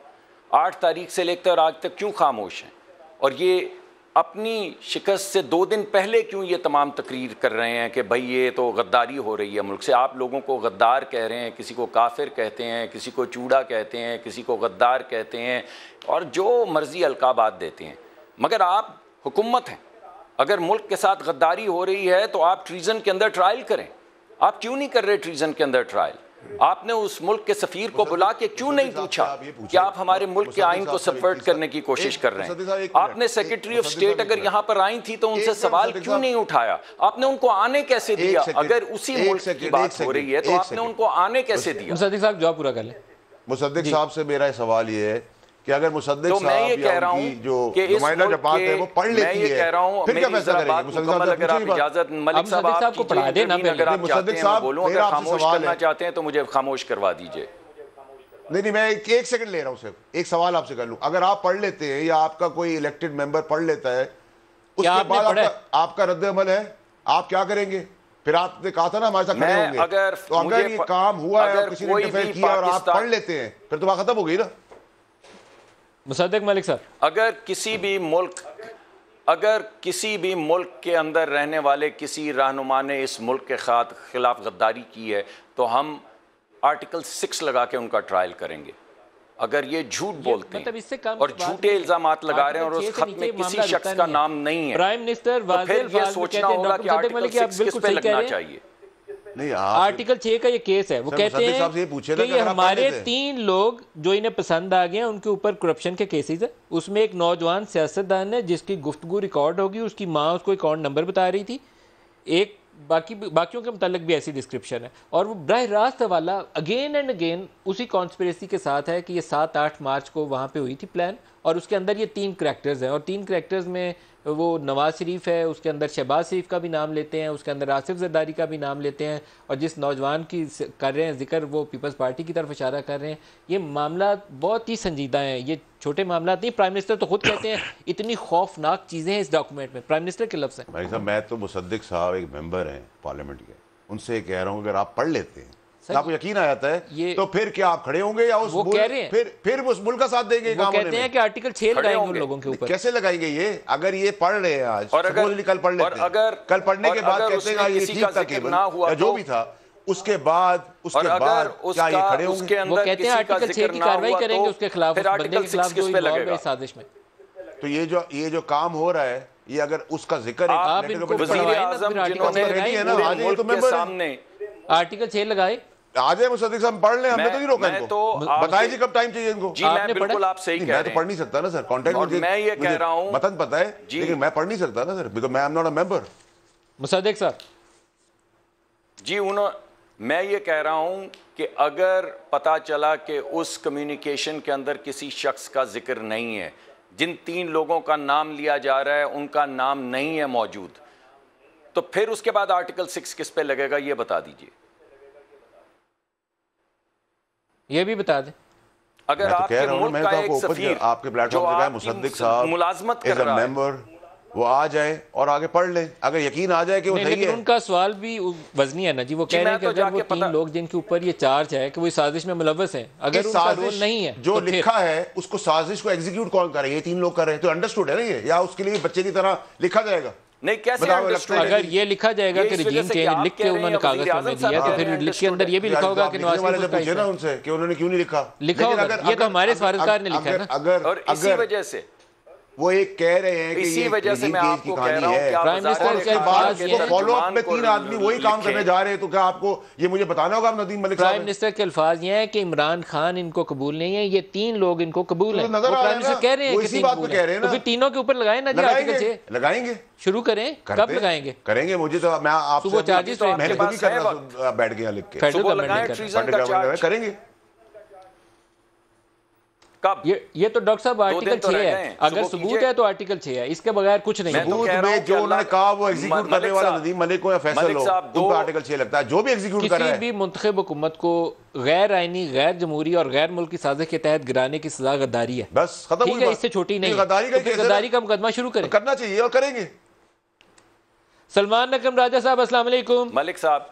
8 तारीख से लेकर आज तक क्यों खामोश हैं, और ये अपनी शिकस्त से 2 दिन पहले क्यों ये तमाम तकरीर कर रहे हैं कि भाई ये तो गद्दारी हो रही है मुल्क से। आप लोगों को गद्दार कह रहे हैं, किसी को काफिर कहते हैं, किसी को चूड़ा कहते हैं, किसी को गद्दार कहते हैं, और जो मर्ज़ी अलकाबात देते हैं, मगर आप हुकूमत हैं। अगर मुल्क के साथ गद्दारी हो रही है तो आप ट्रीज़न के अंदर ट्रायल करें। आप क्यों नहीं कर रहे ट्रीज़न के अंदर ट्रायल। आपने उस मुल्क के सफ़ीर को बुला के क्यों नहीं पूछा कि आप हमारे मुल्क के आइन को सबवर्ट करने की कोशिश कर रहे हैं। आपने सेक्रेटरी ऑफ स्टेट अगर यहाँ पर आई थी तो उनसे सवाल क्यों नहीं उठाया। आपने उनको आने कैसे दिया। अगर उसी मुल्क की बात हो रही है तो आपने उनको आने कैसे दिया। मुसद्दिक साहब जवाब पूरा कर लें। मुसद्दिक साहब से मेरा सवाल ये है कि अगर मुसद्दिक तो साहब या उनकी जो नुमाइंदा जमात है वो पढ़ लेती है, फिर क्या फैसला करेंगे। मुसद्दिक साहब अगर आप इजाजत मलिक साहब को पढ़ा देना, अगर आप चाहते हैं बोलूं, अगर खामोश करना चाहते हैं तो मुझे खामोश करवा दीजिए। नहीं, मैं 1 सेकंड ले रहा हूं सिर्फ। एक सवाल आपसे कर लूं, अगर आप पढ़ लेते हैं या आपका कोई इलेक्टेड मेंबर पढ़ लेता है, उसके बाद आपका रद्द अमल है, आप क्या करेंगे। फिर आपने कहा था ना हमारे साथ खड़े होंगे, तो अगर ये काम हुआ है और किसी ने इंटरफेयर किया और आप पढ़ लेते हैं, फिर तो बात खत्म हो गई ना। मुसद्दिक मलिक साहब, अगर किसी भी मुल्क के अंदर रहने वाले किसी रहनुमा ने इस मुल्क के खिलाफ गद्दारी की है तो हम आर्टिकल 6 लगा के उनका ट्रायल करेंगे। अगर ये झूठ बोलते हैं और झूठे इल्जामात लगा रहे हैं और उस खत में किसी शख्स का नाम नहीं है, प्राइम मिनिस्टर तो फिर ये सोचना होगा कि आर्टिकल 6 किस पे लगना चाहिए। नहीं, आर्टिकल 6 का ये केस है। वो कहते हैं कि ये हमारे 3 लोग जो इन्हें पसंद आ गए हैं उनके ऊपर करप्शन के केसेस है। उसमें एक नौजवान सियासतदान है जिसकी गुफ्तगू रिकॉर्ड होगी, उसकी माँ उसको अकाउंट नंबर बता रही थी, एक बाकियों के मुतालिक भी ऐसी डिस्क्रिप्शन है। और वो बराह रास्त हवाला अगेन एंड अगेन उसी कॉन्स्पिरेसी के साथ है कि ये 7-8 मार्च को वहाँ पे हुई थी प्लान, और उसके अंदर ये 3 करैक्टर्स हैं, और 3 करैक्टर्स में वो नवाज शरीफ है, उसके अंदर शहबाज शरीफ का भी नाम लेते हैं, उसके अंदर आसिफ जरदारी का भी नाम लेते हैं, और जिस नौजवान की कर रहे हैं जिक्र वो पीपल्स पार्टी की तरफ इशारा कर रहे हैं। ये मामला बहुत ही संजीदा हैं, ये छोटे मामला नहीं। प्राइम मिनिस्टर तो खुद कहते हैं इतनी खौफनाक चीज़ें हैं इस डॉक्यूमेंट में, प्राइम मिनिस्टर के लफ्ज़ हैं। भाई साहब, मैं तो मुसद्दिक साहब एक मेंबर हैं पार्लियामेंट के, उनसे कह रहा हूँ अगर आप पढ़ लेते हैं आपको यकीन आ जाता है तो फिर क्या आप खड़े होंगे या उस वो कह रहे हैं फिर उस मुल्क का साथ देंगे। वो कहते हैं कि आर्टिकल 6 लगाएंगे उन लोगों के ऊपर। कैसे लगाएंगे ये। अगर ये पढ़ रहे हैं आज और अगर कल पढ़ लेते हैं, कल पढ़ने के बाद कहते हैं ये ठीक था केवल या जो भी था, उसके बाद क्या ये खड़े होंगे। वो कहते हैं आर्टिकल 6 की कार्रवाई करेंगे उसके खिलाफ, बंदे के खिलाफ जो साजिश में। तो ये जो काम हो रहा है, ये अगर उसका जिक्र आप इनको वज़ीर आज़म जिन्होंने पूरे मुल्क के सामने आर्टिकल 6 लगाए, आ जाए मुसद्दिक साहब पढ़ लें, हमने तो नहीं रोका इनको। तो बताइए जी कब टाइम चाहिए इनको। जी मैं बिल्कुल आप सही कह रहे हैं। मैं तो पढ़ नहीं सकता ना सर, कॉन्टेक्ट और मैं ये कह रहा हूं मतन पता है, लेकिन मैं पढ़ नहीं सकता ना सर, बिकॉज़ मैं am not a member. Mossadegh साहब जी, मैं ये कह रहा हूं कि अगर पता चला कि उस कम्युनिकेशन के अंदर किसी शख्स का जिक्र नहीं है, जिन 3 लोगों का नाम लिया जा रहा है उनका नाम नहीं है मौजूद, तो फिर उसके बाद आर्टिकल 6 किस पे लगेगा, ये बता दीजिए। ये भी बता दें। अगर आपके मुल्क का एक सफीर आपके प्लेटफॉर्म पे मुसद्दिक साहब मुलाजमत कर रहा है, मेंबर, वो आ जाए और आगे पढ़ ले, अगर यकीन आ जाए कि वो सही है। लेकिन उनका सवाल भी वजनी है ना जी, वो कह रहे हैं कि अगर वो 3 लोग जिनके ऊपर ये चार्ज है कि वो साजिश में मुलव्वस हैं, अगर उनका रोल नहीं है जो लिखा है उसको साजिश को एग्जीक्यूट कौन करे, ये 3 लोग कर रहे हैं, तो अंडरस्टूड है ना ये, या उसके लिए बच्चे की तरह लिखा जाएगा? नहीं, कैसे अगर ये लिखा जाएगा कि रिजीम चेंज लिख के उन्होंने कागज में दिया, तो फिर लिख के अंदर ये भी लिखा होगा कि नवाज शरीफ पूछे ना उनसे कि उन्होंने क्यों नहीं लिखा होगा। ये तो हमारे सफारतकार ने लिखा है ना, और इसी वजह से वो एक कह रहे हैं कि इसी ये वजह से मैं आपको कह रहा हूं कि प्राइम मिनिस्टर के बाद फॉलो अप में 3 आदमी वही काम करने जा रहे हैं, तो क्या आपको ये मुझे बताना होगा नदीम मलिक साहब? प्राइम मिनिस्टर के अल्फाज ये हैं कि इमरान खान इनको कबूल नहीं है, ये 3 लोग इनको कबूल हैं। प्राइम मिनिस्टर कह रहे हैं कि इसी बात पे कह रहे हैं ना, तो फिर तीनों के ऊपर लगाए ना जी, आर्टिकल 6 लगाएंगे, शुरू करें। कब लगाएंगे? करेंगे, मुझे तो मैं आपसे सुबह चार्जेस मैं तो नहीं करना, बैठ गया लिख के करेंगे। कब? ये तो डॉक्टर साहब आर्टिकल 6 है, अगर सबूत है तो आर्टिकल 6 है, इसके बगैर कुछ नहीं। सबूत में जो उन्होंने कहा वो एग्जीक्यूट करने वाला नदीम मलिक को या फैसल हो, उन पर आर्टिकल 6 लगता है। जो भी एग्जीक्यूट कर रहा है, किसी भी मुंतखब हुकूमत को गैर आईनी, गैर जमहूरी और गैर मुल्की साजिश के तहत गिराने की सजा गद्दारी है। बस खत्म, ठीक है, इससे छोटी नहीं। गद्दारी का मुकदमा शुरू करें, करना चाहिए और करेंगे। सलमान नकम राजा साहब अस्सलाम वालेकुम। मलिक साहब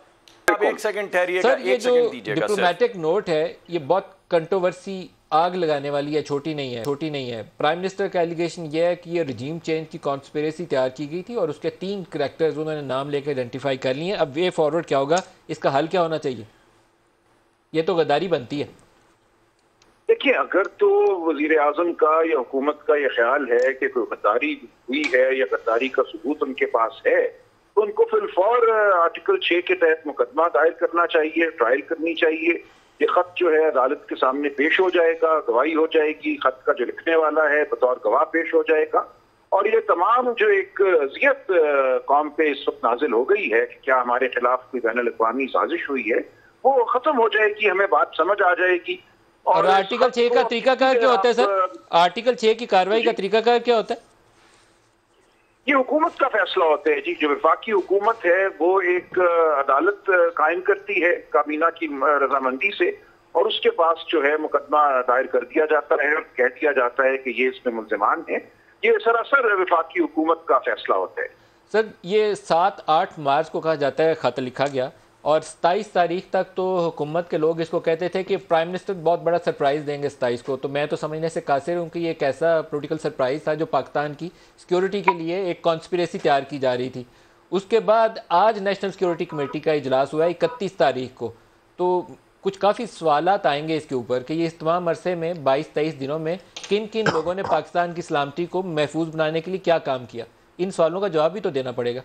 आप एक सेकंड ठहरिएगा, सर ये जो डिप्लोमेटिक नोट है ये बहुत कंट्रोवर्सी आग लगाने वाली है, छोटी नहीं है। प्राइम मिनिस्टर का एलिगेशन ये है कि ये रजीम चेंज की कॉन्स्पिरेसी तैयार की गई थी और उसके 3 करैक्टर्स उन्होंने नाम लेकर आइडेंटिफाई कर लिए। अब वे फॉरवर्ड क्या होगा, इसका हल क्या होना चाहिए? ये तो गद्दारी बनती है। देखिए, अगर तो वजीर आजम का या हुकूमत का यह ख्याल है कि कोई गद्दारी हुई है या गद्दारी का सबूत उनके पास है, तो उनको फिलफौर आर्टिकल 6 के तहत मुकदमा दायर करना चाहिए, ट्रायल करनी चाहिए। ये खत जो है अदालत के सामने पेश हो जाएगा, गवाही हो जाएगी, खत का जो लिखने वाला है बतौर गवाह पेश हो जाएगा, और ये तमाम जो एक अज़ियत कौम पे इस वक्त नाजिल हो गई है कि क्या हमारे खिलाफ कोई बैनुल अक़वामी साजिश हुई है, वो खत्म हो जाएगी, हमें बात समझ आ जाएगी। और आर्टिकल 6 का तरीकाकार क्या होता है सर? आर्टिकल 6 की कार्रवाई का तरीकाकार क्या होता है? ये हुकूमत का फैसला होता है जी। जो वफाकी हुकूमत है वो एक अदालत कायम करती है काबीना की रजामंदी से, और उसके पास जो है मुकदमा दायर कर दिया जाता है और कह दिया जाता है कि ये इसमें मुल्जिमान है। ये सरासर वफाकी हुकूमत का फैसला होता है। सर ये 7-8 मार्च को कहा जाता है खत लिखा गया, और 27 तारीख तक तो हुकूमत के लोग इसको कहते थे कि प्राइम मिनिस्टर बहुत बड़ा सरप्राइज़ देंगे 27 को। तो मैं तो समझने से कासिर हूँ कि ये एक ऐसा पॉलिटिकल सरप्राइज़ था जो पाकिस्तान की सिक्योरिटी के लिए एक कॉन्स्पिरेसी तैयार की जा रही थी। उसके बाद आज नेशनल सिक्योरिटी कमेटी का इजलास हुआ 31 तारीख को, तो कुछ काफ़ी सवालात आएंगे इसके ऊपर कि ये इस तमाम अरसे में 22-23 दिनों में किन किन लोगों ने पाकिस्तान की सलामती को महफूज बनाने के लिए क्या काम किया। इन सवालों का जवाब भी तो देना पड़ेगा।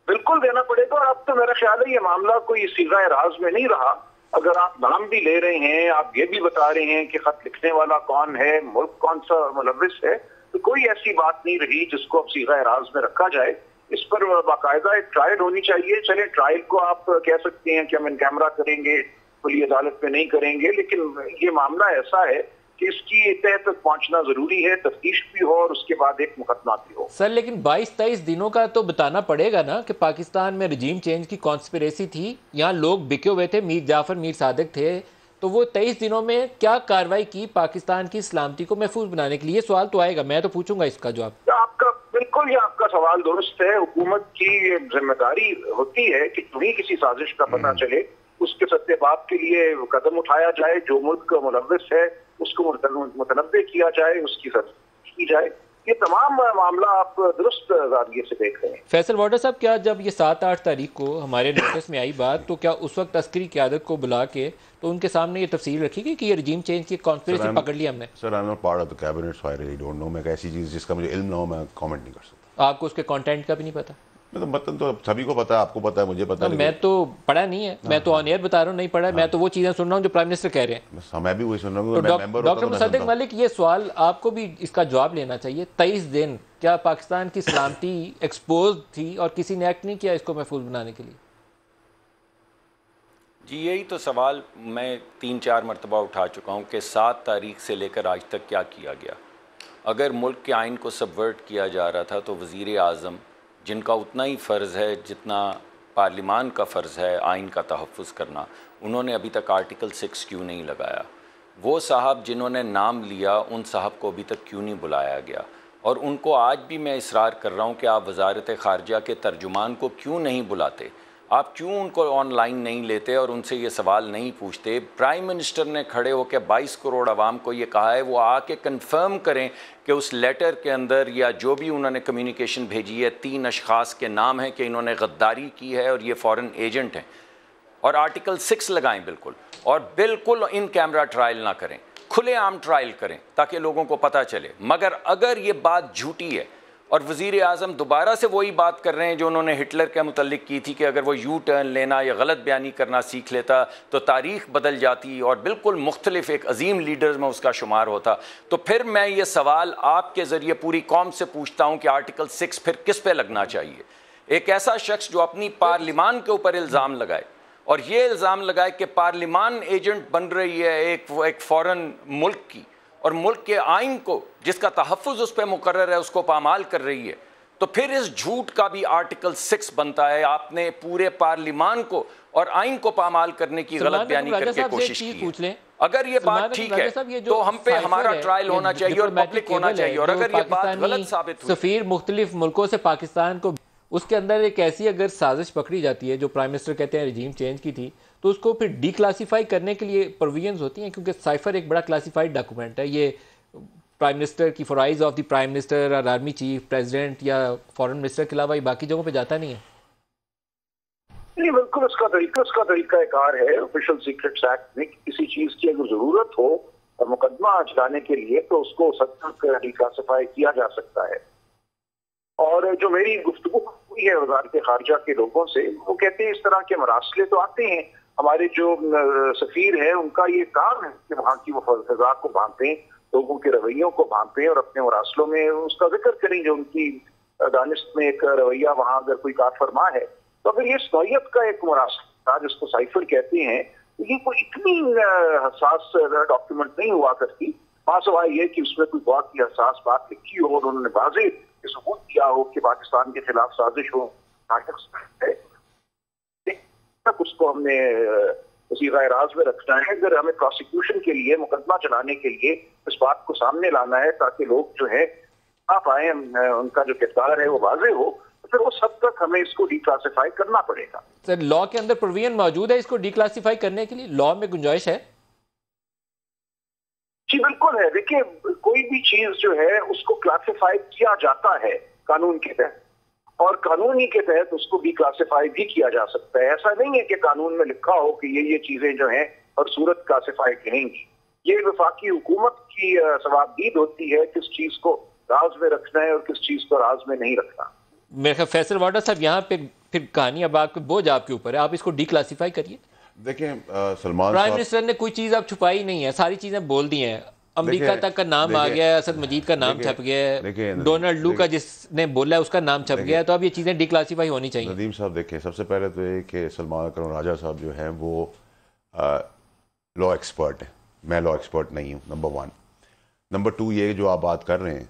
बिल्कुल देना पड़ेगा। और अब तो मेरा ख्याल है ये मामला कोई सीगा राज में नहीं रहा। अगर आप नाम भी ले रहे हैं, आप ये भी बता रहे हैं कि खत लिखने वाला कौन है, मुल्क कौन सा मुलव्विस है, तो कोई ऐसी बात नहीं रही जिसको अब सीगा राज में रखा जाए। इस पर बाकायदा एक ट्रायल होनी चाहिए। चले ट्रायल को आप कह सकते हैं कि हम इन कैमरा करेंगे, खुली अदालत में नहीं करेंगे, लेकिन ये मामला ऐसा है कि इसकी तह तक पहुंचना जरूरी है, तफ्तीश भी हो और उसके बाद एक मुकदमा भी हो। सर लेकिन 22-23 दिनों का तो बताना पड़ेगा ना कि पाकिस्तान में रजीम चेंज की कॉन्स्पिरेसी थी, यहाँ लोग बिके हुए थे, मीर जाफर मीर सादिक थे, तो वो 23 दिनों में क्या कार्रवाई की पाकिस्तान की सलामती को महफूज बनाने के लिए? सवाल तो आएगा, मैं तो पूछूंगा इसका जवाब। आपका बिल्कुल ये आपका सवाल दुरुस्त है। हुकूमत की जिम्मेदारी होती है कि तुम्हें किसी साजिश का पता चले, उसके सत्तेबाब के लिए कदम उठाया जाए, जो मुल्क का मुलव्विस है उसको मुतनब्बे किया जाए, उसकी सज़ा की जाए। ये तमाम मामला आप दुरुस्त ज़ाविये से देख रहे हैं। फैसल वाडा साहब, क्या जब ये 7-8 तारीख को हमारे नोटिस में आई बात, तो क्या उस वक्त अस्करी क़यादत को बुला के तो उनके सामने ये तफसील रखी गई कि ये रजीम चेंज की कॉन्स्पिरेसी पकड़ लिया हमने? Sir, I am not part of the cabinet, so I really don't know. मैं एक ऐसी चीज़ जिसका मुझे इल्म ना हो मैं कमेंट नहीं कर सकता। आपको उसके कंटेंट का भी नहीं पता? मतलब तो सभी को पता है, आपको पता है, मुझे पता है। मैं तो पढ़ा नहीं है, मैं तो ऑन एयर बता रहा हूँ, नहीं पढ़ा है। मैं तो वो चीज़ें सुन रहा हूँ जो प्राइम मिनिस्टर कह रहे हैं। मैं भी वही सुन रहा हूँ। डॉक्टर मुसद्दिक मलिक, ये सवाल आपको भी इसका जवाब लेना चाहिए। 23 दिन क्या पाकिस्तान की सलामती एक्सपोज थी और किसी ने एक्ट नहीं किया इसको महफूज बनाने के लिए? जी, यही तो सवाल मैं 3-4 मरतबा उठा चुका हूँ कि 7 तारीख से लेकर आज तक क्या किया गया। अगर मुल्क के आइन को सबवर्ट किया जा रहा था तो वज़ीर आज़म, जिनका उतना ही फ़र्ज़ है जितना पार्लिमान का फ़र्ज़ है आइन का तहफ़्फ़ुज़ करना, उन्होंने अभी तक आर्टिकल 6 क्यों नहीं लगाया? वो साहब जिन्होंने नाम लिया, उन साहब को अभी तक क्यों नहीं बुलाया गया? और उनको आज भी मैं इसरार कर रहा हूँ कि आप वज़ारत ख़ारजा के तर्जुमान को क्यों नहीं बुलाते? आप क्यों उनको ऑनलाइन नहीं लेते और उनसे ये सवाल नहीं पूछते? प्राइम मिनिस्टर ने खड़े होकर 22 करोड़ आवाम को ये कहा है, वो आके कंफर्म करें कि उस लेटर के अंदर या जो भी उन्होंने कम्युनिकेशन भेजी है 3 अशख़ास के नाम हैं कि इन्होंने गद्दारी की है और ये फ़ॉरेन एजेंट हैं। और आर्टिकल 6 लगाएं बिल्कुल, और बिल्कुल इन कैमरा ट्रायल ना करें, खुलेआम ट्रायल करें ताकि लोगों को पता चले। मगर अगर ये बात झूठी है और वज़ीर आज़म दोबारा से वही बात कर रहे हैं जो उन्होंने हिटलर के मुतल्लिक की थी कि अगर वो यू टर्न लेना या गलत बयानी करना सीख लेता तो तारीख़ बदल जाती और बिल्कुल मुख्तलिफ एक अजीम लीडर्स में उसका शुमार होता, तो फिर मैं ये सवाल आपके ज़रिए पूरी कौम से पूछता हूँ कि आर्टिकल 6 फिर किस पे लगना चाहिए? एक ऐसा शख्स जो अपनी पार्लिमान के ऊपर इल्ज़ाम लगाए और ये इल्ज़ाम लगाए कि पार्लिमान एजेंट बन रही है एक फ़ॉरेन मुल्क की, और मुल्क के आइन को जिसका तहफ़्फ़ुज़ उस पर मुकर्रर है उसको पामाल कर रही है, तो फिर इस झूठ का भी आर्टिकल 6 बनता है। आपने पूरे पार्लिमान को और आइन को पामाल करने की गलत बयानी करके कोशिश की है। अगर ये बात ठीक है तो हम पे हमारा ट्रायल होना चाहिए और पब्लिक होना चाहिए, और अगर ये बात गलत साबित हुई, सफ़ीर मुख्तलिफ मुल्कों से पाकिस्तान को, उसके अंदर एक ऐसी अगर साजिश पकड़ी जाती है जो प्राइम मिनिस्टर कहते हैं रजीम चेंज की थी, तो उसको फिर डीक्लासीफाई करने के लिए प्रोविजंस होती हैं, क्योंकि साइफर एक बड़ा क्लासीफाइड डॉक्यूमेंट है। ये प्राइम मिनिस्टर की फॉराइज ऑफ द प्राइम मिनिस्टर और आर्मी चीफ, प्रेसिडेंट या फॉरेन मिनिस्टर के अलावा बाकी जगहों पे जाता नहीं है। नहीं, बिल्कुल उसका तरीकाकार है ऑफिशियल सीक्रेट्स एक्ट में। किसी चीज की अगर जरूरत हो और मुकदमा चलाने के लिए तो उसको सब तक डिक्लासिफाई किया जा सकता है। और जो मेरी गुफ्तगू हुई है वज़ारत ख़ारजा के लोगों से, वो कहते हैं इस तरह के मरासले तो आते हैं, हमारे जो सफ़ीर है उनका ये काम है कि वहाँ की वो फ़ज़ा को भांपें, लोगों के रवैयों को भांपें और अपने मरासलों में उसका जिक्र करें जो उनकी दानिश में एक रवैया वहाँ अगर कोई कार फरमा है। तो अगर ये नौयत का एक मरासला जिसको साइफर कहते हैं, तो ये कोई इतनी हसास डॉक्यूमेंट नहीं हुआ करती। बात सवाल ये कि उसमें कोई बहुत ही हसास बात लिखी हो और उन्होंने वाज़ेह सबूत किया हो कि पाकिस्तान के खिलाफ साजिश हो, नाटक है, तब उसको हमने वज़ीर-ए-राज़ में रखना है। अगर हमें प्रोसिक्यूशन के लिए, मुकदमा चलाने के लिए इस बात को सामने लाना है ताकि लोग जो है आप आए, उनका जो किरदार है वो वाज़ेह हो, तो फिर उस हद तक हमें इसको डिक्लासिफाई करना पड़ेगा। सर, लॉ के अंदर प्रोविजन मौजूद है इसको डिक्लासिफाई करने के लिए? लॉ में गुंजाइश है? जी बिल्कुल है। देखिए, कोई भी चीज जो है उसको क्लासिफाई किया जाता है कानून के तहत, और कानून ही के तहत उसको भी क्लासिफाई भी किया जा सकता है। ऐसा नहीं है कि कानून में लिखा हो कि ये चीजें जो हैं और सूरत क्लासिफाई रहेंगी। ये वफाकी हुकूमत की सवाबदीद होती है किस चीज को राज में रखना है और किस चीज को राज में नहीं रखना। मेरे ख्याल फैसल वाडा साहब, यहाँ पे फिर कहानी अब आपके बोझ आपके ऊपर है, आप इसको डिक्लासिफाई करिए। देखें, सलमान प्राइम मिनिस्टर ने कोई चीज़ अब छुपाई नहीं है, सारी चीज़ें बोल दी हैं। अमेरिका तक का नाम आ गया है, असद मजीद का नाम छप गया है, डोनाल्ड लू का जिसने बोला है उसका नाम छप गया है, तो अब ये चीज़ें डिक्लासिफाई होनी चाहिए। नदीम साहब, देखें, सबसे पहले तो ये कि सलमान अकरम राजा साहब जो हैं वो लॉ एक्सपर्ट हैं, मैं लॉ एक्सपर्ट नहीं हूँ, नंबर 1। नंबर 2, ये जो आप बात कर रहे हैं,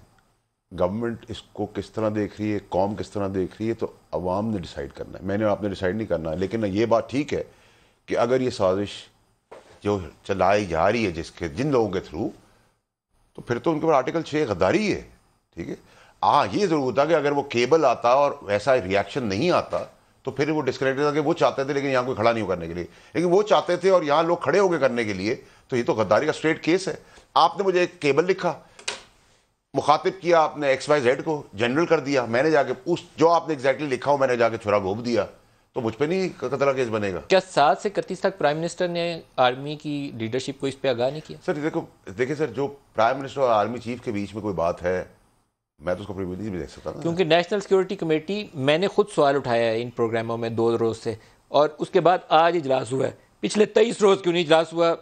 गवर्नमेंट इसको किस तरह देख रही है, कौम किस तरह देख रही है, तो अवाम ने डिसाइड करना है, मैंने आपने डिसाइड नहीं करना है। लेकिन ये बात ठीक है कि अगर ये साजिश जो चलाई जा रही है जिन लोगों के थ्रू, तो फिर तो उनके ऊपर आर्टिकल 6 गद्दारी है, ठीक है। हाँ, ये ज़रूर था कि अगर वो केबल आता और वैसा रिएक्शन नहीं आता तो फिर वो डिस्क्रेडिट था कि वो चाहते थे लेकिन यहाँ कोई खड़ा नहीं हो करने के लिए, लेकिन वो चाहते थे और यहाँ लोग खड़े हो गए करने के लिए, तो ये तो गद्दारी का स्ट्रेट केस है। आपने मुझे एक केबल लिखा, मुखातिब किया आपने XYZ को, जनरल कर दिया, मैंने जाके उस जो आपने एग्जैक्टली लिखा हो मैंने जाके छुरा घोप दिया, तो मुझ पे नहीं कतरा केस बनेगा। क्या 7 से 31 तक प्राइम मिनिस्टर ने आर्मी की लीडरशिप को इस पे आगाह नहीं किया? सर देखिए सर, जो प्राइम मिनिस्टर और आर्मी चीफ के बीच में कोई बात है, मैं तो उसको प्रिविलेज भी देख सकता ना। क्योंकि नेशनल सिक्योरिटी कमेटी, मैंने खुद सवाल उठाया है इन प्रोग्रामों में 2 रोज से, और उसके बाद आज इजलास हुआ है। पिछले 23 रोज क्यों नहीं इजलास हुआ?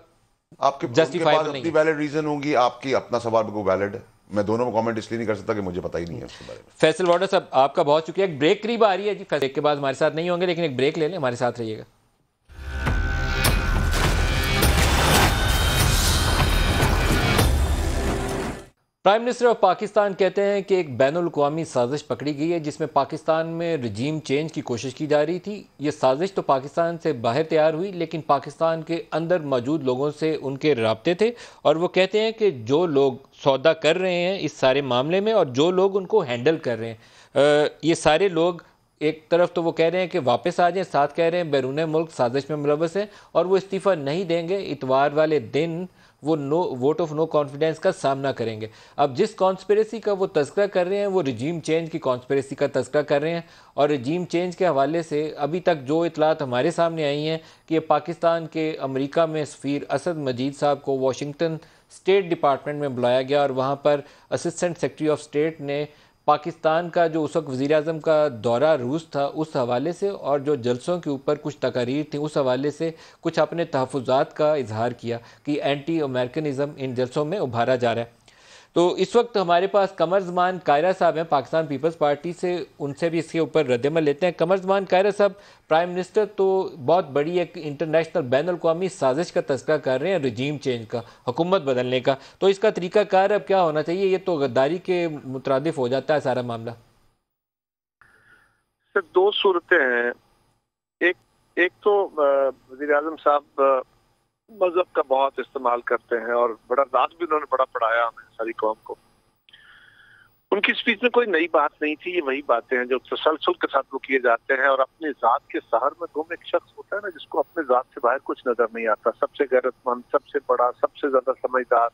आपके जस्टिफाइबल नहीं है। वैलिड रीजन होंगी, आपकी अपना सवाल को वैलिड है। मैं दोनों में कमेंट इसलिए नहीं कर सकता कि मुझे पता ही नहीं है उसके बारे में। फैसल वार्डर साहब, आपका बहुत शुक्रिया। एक ब्रेक करीब आ रही है जी, ब्रेक के बाद हमारे साथ नहीं होंगे, लेकिन एक ब्रेक ले लें, हमारे साथ रहिएगा। प्राइम मिनिस्टर ऑफ पाकिस्तान कहते हैं कि एक बैनुल-अक़वामी साजिश पकड़ी गई है जिसमें पाकिस्तान में रजीम चेंज की कोशिश की जा रही थी। ये साजिश तो पाकिस्तान से बाहर तैयार हुई, लेकिन पाकिस्तान के अंदर मौजूद लोगों से उनके राब्ते थे, और वो कहते हैं कि जो लोग सौदा कर रहे हैं इस सारे मामले में और जो लोग उनको हैंडल कर रहे हैं, ये सारे लोग एक तरफ तो वो कह रहे हैं कि वापस आ जाएं, साथ कह रहे हैं बैरून मुल्क साजिश में मुलव्वस हैं और वो इस्तीफ़ा नहीं देंगे। इतवार वाले दिन वो वोट ऑफ नो कॉन्फिडेंस का सामना करेंगे। अब जिस कॉन्स्पिरेसी का वो तज़किरा कर रहे हैं वो रजीम चेंज की कॉन्स्पिरेसी का तज़किरा कर रहे हैं, और रजीम चेंज के हवाले से अभी तक जो इतलात हमारे सामने आई हैं कि पाकिस्तान के अमेरिका में सफ़ीर असद मजीद साहब को वाशिंगटन स्टेट डिपार्टमेंट में बुलाया गया और वहाँ पर असिस्टेंट सेक्रेटरी ऑफ स्टेट ने पाकिस्तान का जो उस वक्त वज़ीर आज़म का दौरा रूस था उस हवाले से और जो जलसों के ऊपर कुछ तकारीर थी उस हवाले से कुछ अपने तहफ़्फ़ुज़ात का इजहार किया कि एंटी अमेरिकनिज़म इन जलसों में उभारा जा रहा है। तो इस वक्त हमारे पास कमर ज़मान कायरा साहब हैं पाकिस्तान पीपल्स पार्टी से, उनसे भी इसके ऊपर रद्दमल लेते हैं। कमर ज़मान कायरा साहब, प्राइम मिनिस्टर तो बहुत बड़ी एक इंटरनेशनल बैनुल-अक़वामी साजिश का तज़किरा कर रहे हैं रजीम चेंज का, हुकूमत बदलने का, तो इसका तरीक़ाकार अब क्या होना चाहिए? ये तो गद्दारी के मुतरादिफ हो जाता है सारा मामला। सर, 2 सूरतें हैं। एक तो वज़ीर आज़म साहब मजहब का बहुत इस्तेमाल करते हैं और बड़ा रात भी उन्होंने बड़ा पढ़ाया हमें सारी कौम को। उनकी स्पीच में कोई नई बात नहीं थी, ये वही बातें हैं जो तसलसल के साथ वो किए जाते हैं। और अपनी जात के शहर में गुम एक शख्स होता है ना जिसको अपने जात से बाहर कुछ नजर नहीं आता, सबसे गैरतमंद, सबसे बड़ा, सबसे ज्यादा समझदार,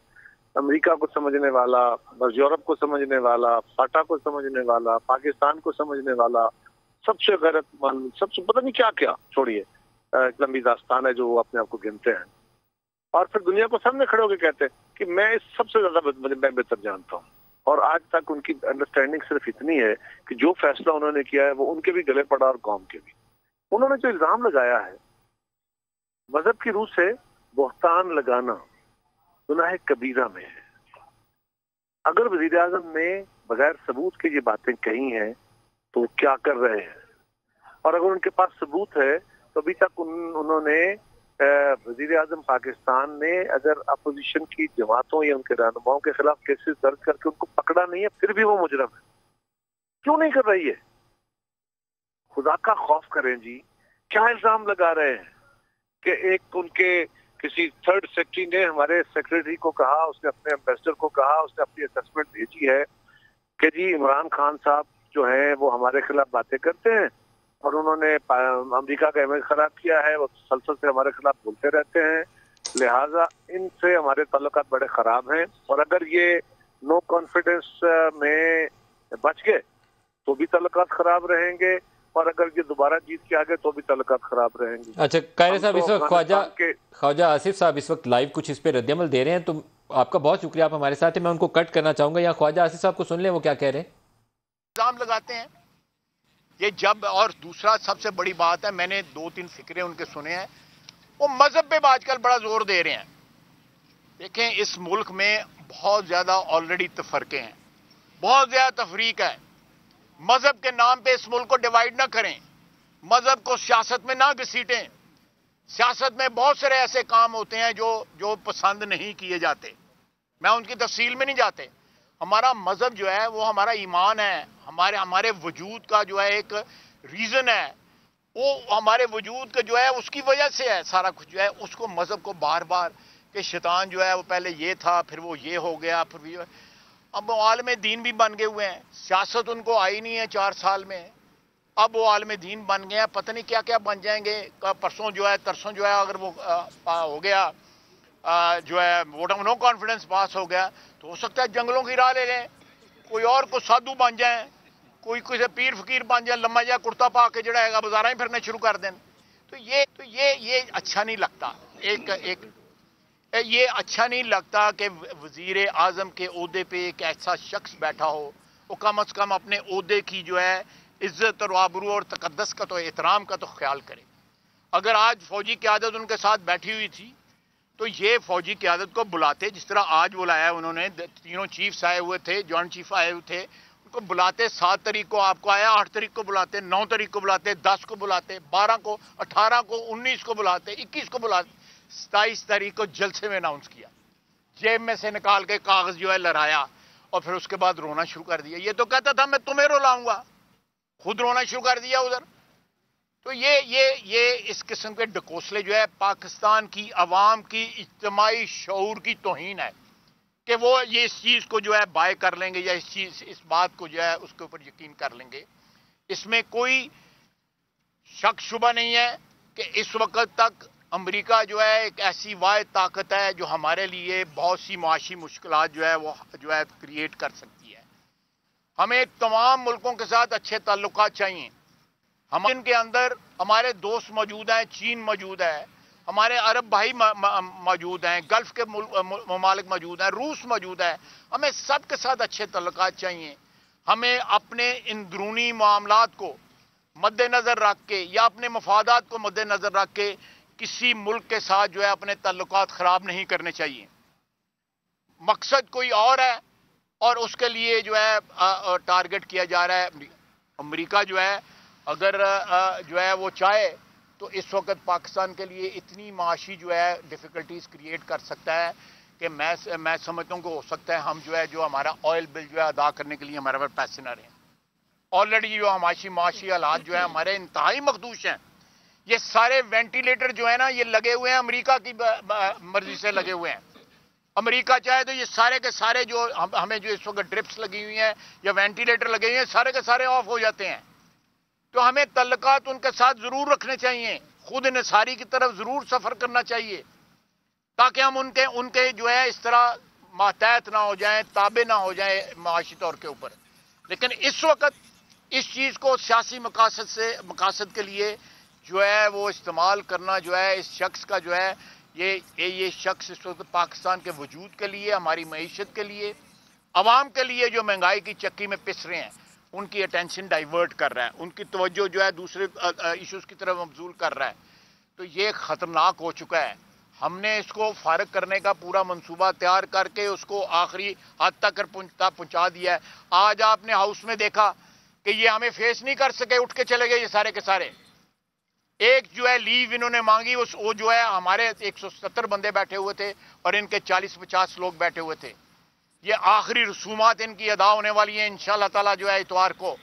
अमेरिका को समझने वाला, यूरोप को समझने वाला, फाटा को समझने वाला, पाकिस्तान को समझने वाला, सबसे गैरतमंद, सबसे पता नहीं क्या क्या, छोड़िए, एक लंबी दास्तान है जो वो अपने आप को गिनते हैं। और फिर दुनिया को सामने खड़े होकर कहते हैं कि मैं इस सबसे ज्यादा मैं बेहतर जानता हूँ। और आज तक उनकी अंडरस्टैंडिंग सिर्फ इतनी है कि जो फैसला उन्होंने किया है वो उनके भी गले पड़ा और कौम के भी। उन्होंने जो इल्जाम लगाया है मजहब की रूह से, बोहतान लगाना गुनाह कबीरा में है। अगर वज़ीर आज़म ने बगैर सबूत के ये बातें कही हैं तो क्या कर रहे हैं, और अगर उनके पास सबूत है तो अभी तक उन्होंने वज़ीर आज़म पाकिस्तान ने अगर अपोजिशन की जमातों या उनके रहनुमाओं के खिलाफ केसेस दर्ज करके उनको पकड़ा नहीं है, फिर भी वो मुजरम है। क्यों नहीं कर रही है? खुदा का खौफ करें जी। क्या इल्जाम लगा रहे हैं कि एक उनके किसी थर्ड सेक्रेटरी ने हमारे सेक्रेटरी को कहा, उसने अपने एम्बेसडर को कहा, उसने अपनी असेसमेंट भेजी है कि जी इमरान खान साहब जो है वो हमारे खिलाफ बातें करते हैं और उन्होंने अमेरिका का इमेज खराब किया है, वो तसलसल से हमारे खिलाफ बोलते रहते हैं, लिहाजा इनसे हमारे ताल्लुकात बड़े खराब हैं। और अगर ये नो कॉन्फिडेंस में बच गए तो भी ताल्लुकात खराब रहेंगे, और अगर ये दोबारा जीत के आ गए तो भी ताल्लुकात खराब रहेंगे। अच्छा कायरा साहब, इस वक्त ख्वाजा आसिफ साहब इस वक्त लाइव कुछ इस पे रद्दमल दे रहे हैं, तो आपका बहुत शुक्रिया, आप हमारे साथ हैं। मैं उनको कट करना चाहूंगा, या ख्वाजा आसिफ साहब को सुन लें वो क्या कह रहे हैं। इल्जाम लगाते हैं ये जब, और दूसरा सबसे बड़ी बात है, मैंने 2-3 फिक्रे उनके सुने हैं, वो मजहब पे आजकल बड़ा जोर दे रहे हैं। देखें, इस मुल्क में बहुत ज्यादा ऑलरेडी तफरके हैं, बहुत ज्यादा तफरीक है। मजहब के नाम पे इस मुल्क को डिवाइड ना करें, मजहब को सियासत में ना घसीटें। सियासत में बहुत सारे ऐसे काम होते हैं जो पसंद नहीं किए जाते, मैं उनकी तफसील में नहीं जाते। हमारा मजहब जो है वो हमारा ईमान है, हमारे वजूद का जो है एक रीजन है, वो हमारे वजूद का जो है उसकी वजह से है सारा कुछ जो है। उसको मजहब को बार बार कि शैतान जो है वो पहले ये था, फिर वो ये हो गया, फिर ये, अब वो आलम दीन भी बन गए हुए हैं। सियासत उनको आई नहीं है 4 साल में, अब वो आलम दीन बन गए हैं, पता नहीं क्या क्या बन जाएंगे। परसों जो है तरसों जो है अगर वो हो गया जो है वोट ऑफ नो कॉन्फिडेंस पास हो गया तो हो सकता है जंगलों की राह ले लें, कोई और को साधु बन जाए, कोई किसी पीर फकीर बन जाए, लम्मा जा कुर्ता पा के जड़ा है बाजारा ही फिरना शुरू कर दें। तो ये अच्छा नहीं लगता। ये अच्छा नहीं लगता कि वजीर आजम के ओहदे पे एक ऐसा शख्स बैठा हो, वो कम अज कम अपने ओहदे की जो है इज्जत और आबरू और तकद्दस का तो एहतराम का तो ख्याल करे। अगर आज फौजी क़यादत उनके साथ बैठी हुई थी तो ये फौजी क़यादत को बुलाते, जिस तरह आज बुलाया उन्होंने, तीनों चीफ्स आए हुए थे, जॉइंट चीफ आए हुए थे, उनको बुलाते। 7 तारीख को आपको आया, 8 तारीख को बुलाते, 9 तारीख को बुलाते, 10 को बुलाते, 12 को, 18 को, 19 को बुलाते, 21 को बुलाते, 27 तारीख को जलसे में अनाउंस किया, जेब में से निकाल के कागज जो है लहराया और फिर उसके बाद रोना शुरू कर दिया। ये तो कहता था मैं तुम्हें रुलाऊंगा, खुद रोना शुरू कर दिया उधर। तो ये इस किस्म के ढकोसले जो है पाकिस्तान की अवाम की इज्तिमाई शऊर की तौहीन है कि वो ये इस चीज को जो है बाय कर लेंगे या इस बात को जो है उसके ऊपर यकीन कर लेंगे। इसमें कोई शक शुबा नहीं है कि इस वक्त तक अमेरिका जो है एक ऐसी वाहिद ताकत है जो हमारे लिए बहुत सी मुआशी मुश्किलात जो है वो जो है क्रिएट कर सकती है। हमें तमाम मुल्कों के साथ अच्छे ताल्लुकात चाहिए। हम इनके अंदर हमारे दोस्त मौजूद हैं, चीन मौजूद है, हमारे अरब भाई मौजूद हैं, गल्फ के ममालिक मौजूद हैं, रूस मौजूद है। हमें सब के साथ अच्छे ताल्लुकात चाहिए। हमें अपने अंदरूनी मामलात को मद्देनजर रख के या अपने मफादात को मद्देनजर रख के किसी मुल्क के साथ जो है अपने ताल्लुकात खराब नहीं करने चाहिए। मकसद कोई और है और उसके लिए जो है टारगेट किया जा रहा है। अमेरिका जो है अगर जो है वो चाहे तो इस वक्त पाकिस्तान के लिए इतनी माशी जो है डिफ़िकल्टीज क्रिएट कर सकता है कि मैं समझता हूँ कि हो सकता है हम जो हमारा ऑयल बिल जो है अदा करने के लिए हमारे पास पैसे ना रहें। ऑलरेडी जो माशी हालात जो है हमारे इंतहाई मखदूश हैं। ये सारे वेंटिलेटर जो है ना ये लगे हुए हैं, अमेरिका की मर्जी से लगे हुए हैं। अमेरिका चाहे तो ये सारे के सारे जो हमें जो इस वक्त ड्रिप्स लगी हुई हैं या वेंटिलेटर लगे हुए हैं सारे के सारे ऑफ हो जाते हैं। तो हमें तल्लुकात उनके साथ जरूर रखने चाहिए, खुद इंसारी की तरफ जरूर सफर करना चाहिए ताकि हम उनके जो है इस तरह मातहत ना हो जाएं, ताबे ना हो जाएं माशी तौर के ऊपर। लेकिन इस वक्त इस चीज को सियासी मकासद के लिए जो है वो इस्तेमाल करना जो है इस शख्स का जो है ये शख्स इस वक्त पाकिस्तान के वजूद के लिए, हमारी मईशत के लिए, अवाम के लिए जो महंगाई की चक्की में पिस रहे हैं उनकी अटेंशन डाइवर्ट कर रहा है, उनकी तवज्जो जो है दूसरे इश्यूज की तरफ मबजूल कर रहा है। तो ये खतरनाक हो चुका है। हमने इसको फारग करने का पूरा मंसूबा तैयार करके उसको आखिरी हद तक पहुंचा दिया है। आज आपने हाउस में देखा कि ये हमें फेस नहीं कर सके, उठ के चले गए ये सारे के सारे। एक जो है लीव इन्होंने मांगी, वो जो है हमारे 170 बंदे बैठे हुए थे और इनके 40-50 लोग बैठे हुए थे। ये आखिरी रसूमात इनकी अदा होने वाली है इंशाअल्लाह ताला जो है इतवार को।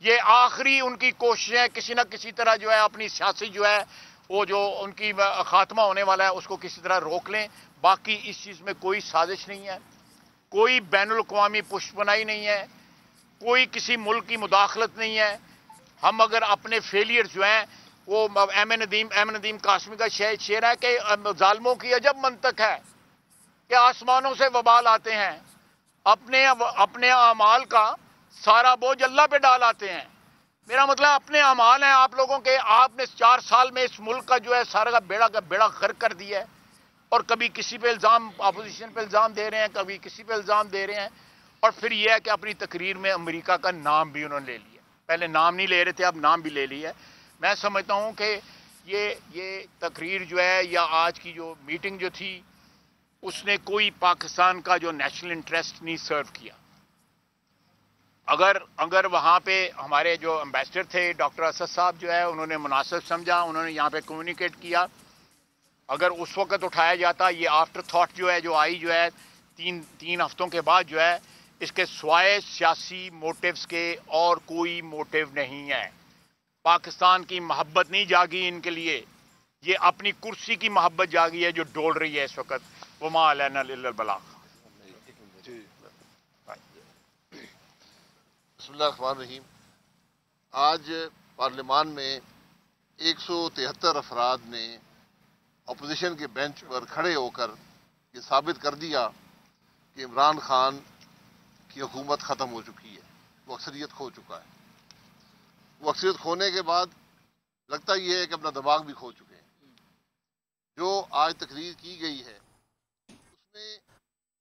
ये आखिरी उनकी कोशिश है किसी न किसी तरह जो है अपनी सियासी जो है वो जो उनकी खात्मा होने वाला है उसको किसी तरह रोक लें। बाकी इस चीज़ में कोई साजिश नहीं है, कोई बैनुल अक़वामी पुष्पनाई नहीं है, कोई किसी मुल्क की मुदाखलत नहीं है। हम अगर अपने फेलियर जो हैं वो एम नदीम कासमी का शेर है कि जालिमों की अजब मंतक है कि आसमानों से वबाल आते हैं, अपने अमाल का सारा बोझ अल्लाह पे डाल आते हैं। मेरा मतलब अपने अमाल हैं आप लोगों के। आपने 4 साल में इस मुल्क का जो है सारा का बेड़ा गर्क कर दिया है और कभी किसी पे इल्ज़ाम, अपोजिशन पे इल्ज़ाम दे रहे हैं, कभी किसी पे इल्ज़ाम दे रहे हैं। और फिर यह है कि अपनी तकरीर में अमेरिका का नाम भी उन्होंने ले लिया। पहले नाम नहीं ले रहे थे, अब नाम भी ले लिया है। मैं समझता हूँ कि ये तकरीर जो है या आज की जो मीटिंग जो थी उसने कोई पाकिस्तान का जो नेशनल इंटरेस्ट नहीं सर्व किया। अगर वहाँ पे हमारे जो एम्बेसडर थे डॉक्टर असद साहब जो है उन्होंने मुनासिब समझा, उन्होंने यहाँ पे कम्युनिकेट किया, अगर उस वक्त उठाया जाता, ये आफ्टर थॉट जो है जो आई जो है 3 हफ्तों के बाद जो है, इसके सिवाय सियासी मोटिव्स के और कोई मोटिव नहीं है। पाकिस्तान की मोहब्बत नहीं जागी इनके लिए, ये अपनी कुर्सी की मोहब्बत जागी है जो डोल रही है इस वक्त। वमा अलैना इल्लल बलाग। बिस्मिल्लाहिर्रहमानिर्रहीम। आज पार्लियामान में 173 अफराद ने अपोजिशन के बेंच पर खड़े होकर ये साबित कर दिया कि इमरान खान की हुकूमत ख़त्म हो चुकी है, वो अक्सरियत खो चुका है। वो अक्सरियत खोने के बाद लगता ये है कि अपना दिमाग भी खो चुके हैं। जो आज तकरीर की गई है उसमें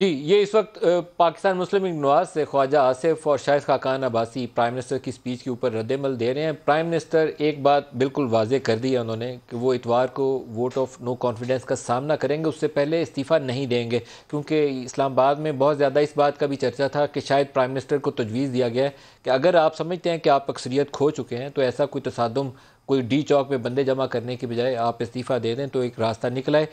जी, ये इस वक्त पाकिस्तान मुस्लिम लीग नवाज से ख्वाजा आसिफ और शाहिद खाकान अब्बासी प्राइम मिनिस्टर की स्पीच के ऊपर रद्दमल दे रहे हैं। प्राइम मिनिस्टर एक बात बिल्कुल वाजे कर दी है उन्होंने कि वो इतवार को वोट ऑफ नो कॉन्फिडेंस का सामना करेंगे, उससे पहले इस्तीफ़ा नहीं देंगे, क्योंकि इस्लामाबाद में बहुत ज़्यादा इस बात का भी चर्चा था कि शायद प्राइम मिनिस्टर को तजवीज़ दिया गया है कि अगर आप समझते हैं कि आप अक्सरियत खो चुके हैं तो ऐसा कोई तसादुम, कोई डी चौक में बंदे जमा करने की बजाय आप इस्तीफ़ा दे दें तो एक रास्ता निकला है,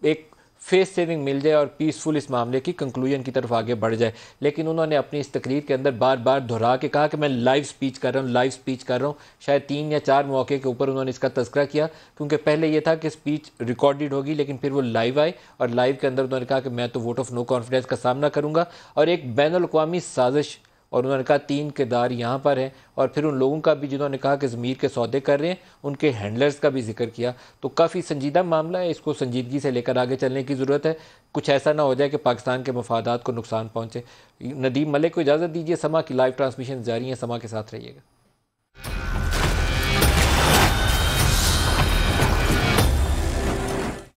एक फेस सेविंग मिल जाए और पीसफुल इस मामले की कंक्लूजन की तरफ आगे बढ़ जाए। लेकिन उन्होंने अपनी इस तकरीर के अंदर बार बार दोहरा के कहा कि मैं लाइव स्पीच कर रहा हूँ, लाइव स्पीच कर रहा हूँ। शायद 3 या 4 मौके के ऊपर उन्होंने इसका तज़किरा किया, क्योंकि पहले ये था कि स्पीच रिकॉर्डेड होगी, लेकिन फिर वो लाइव आए और लाइव के अंदर उन्होंने कहा कि मैं तो वोट ऑफ नो कॉन्फिडेंस का सामना करूँगा और एक बैनुल-अक़वामी साजिश, और उन्होंने कहा 3 किरदार यहाँ पर हैं, और फिर उन लोगों का भी जिन्होंने कहा कि ज़मीर के सौदे कर रहे हैं उनके हैंडलर्स का भी जिक्र किया। तो काफ़ी संजीदा मामला है, इसको संजीदगी से लेकर आगे चलने की ज़रूरत है। कुछ ऐसा ना हो जाए कि पाकिस्तान के मफादात को नुकसान पहुँचे। नदीम मलिक को इजाज़त दीजिए। समा की लाइव ट्रांसमिशन जारी है, समा के साथ रहिएगा।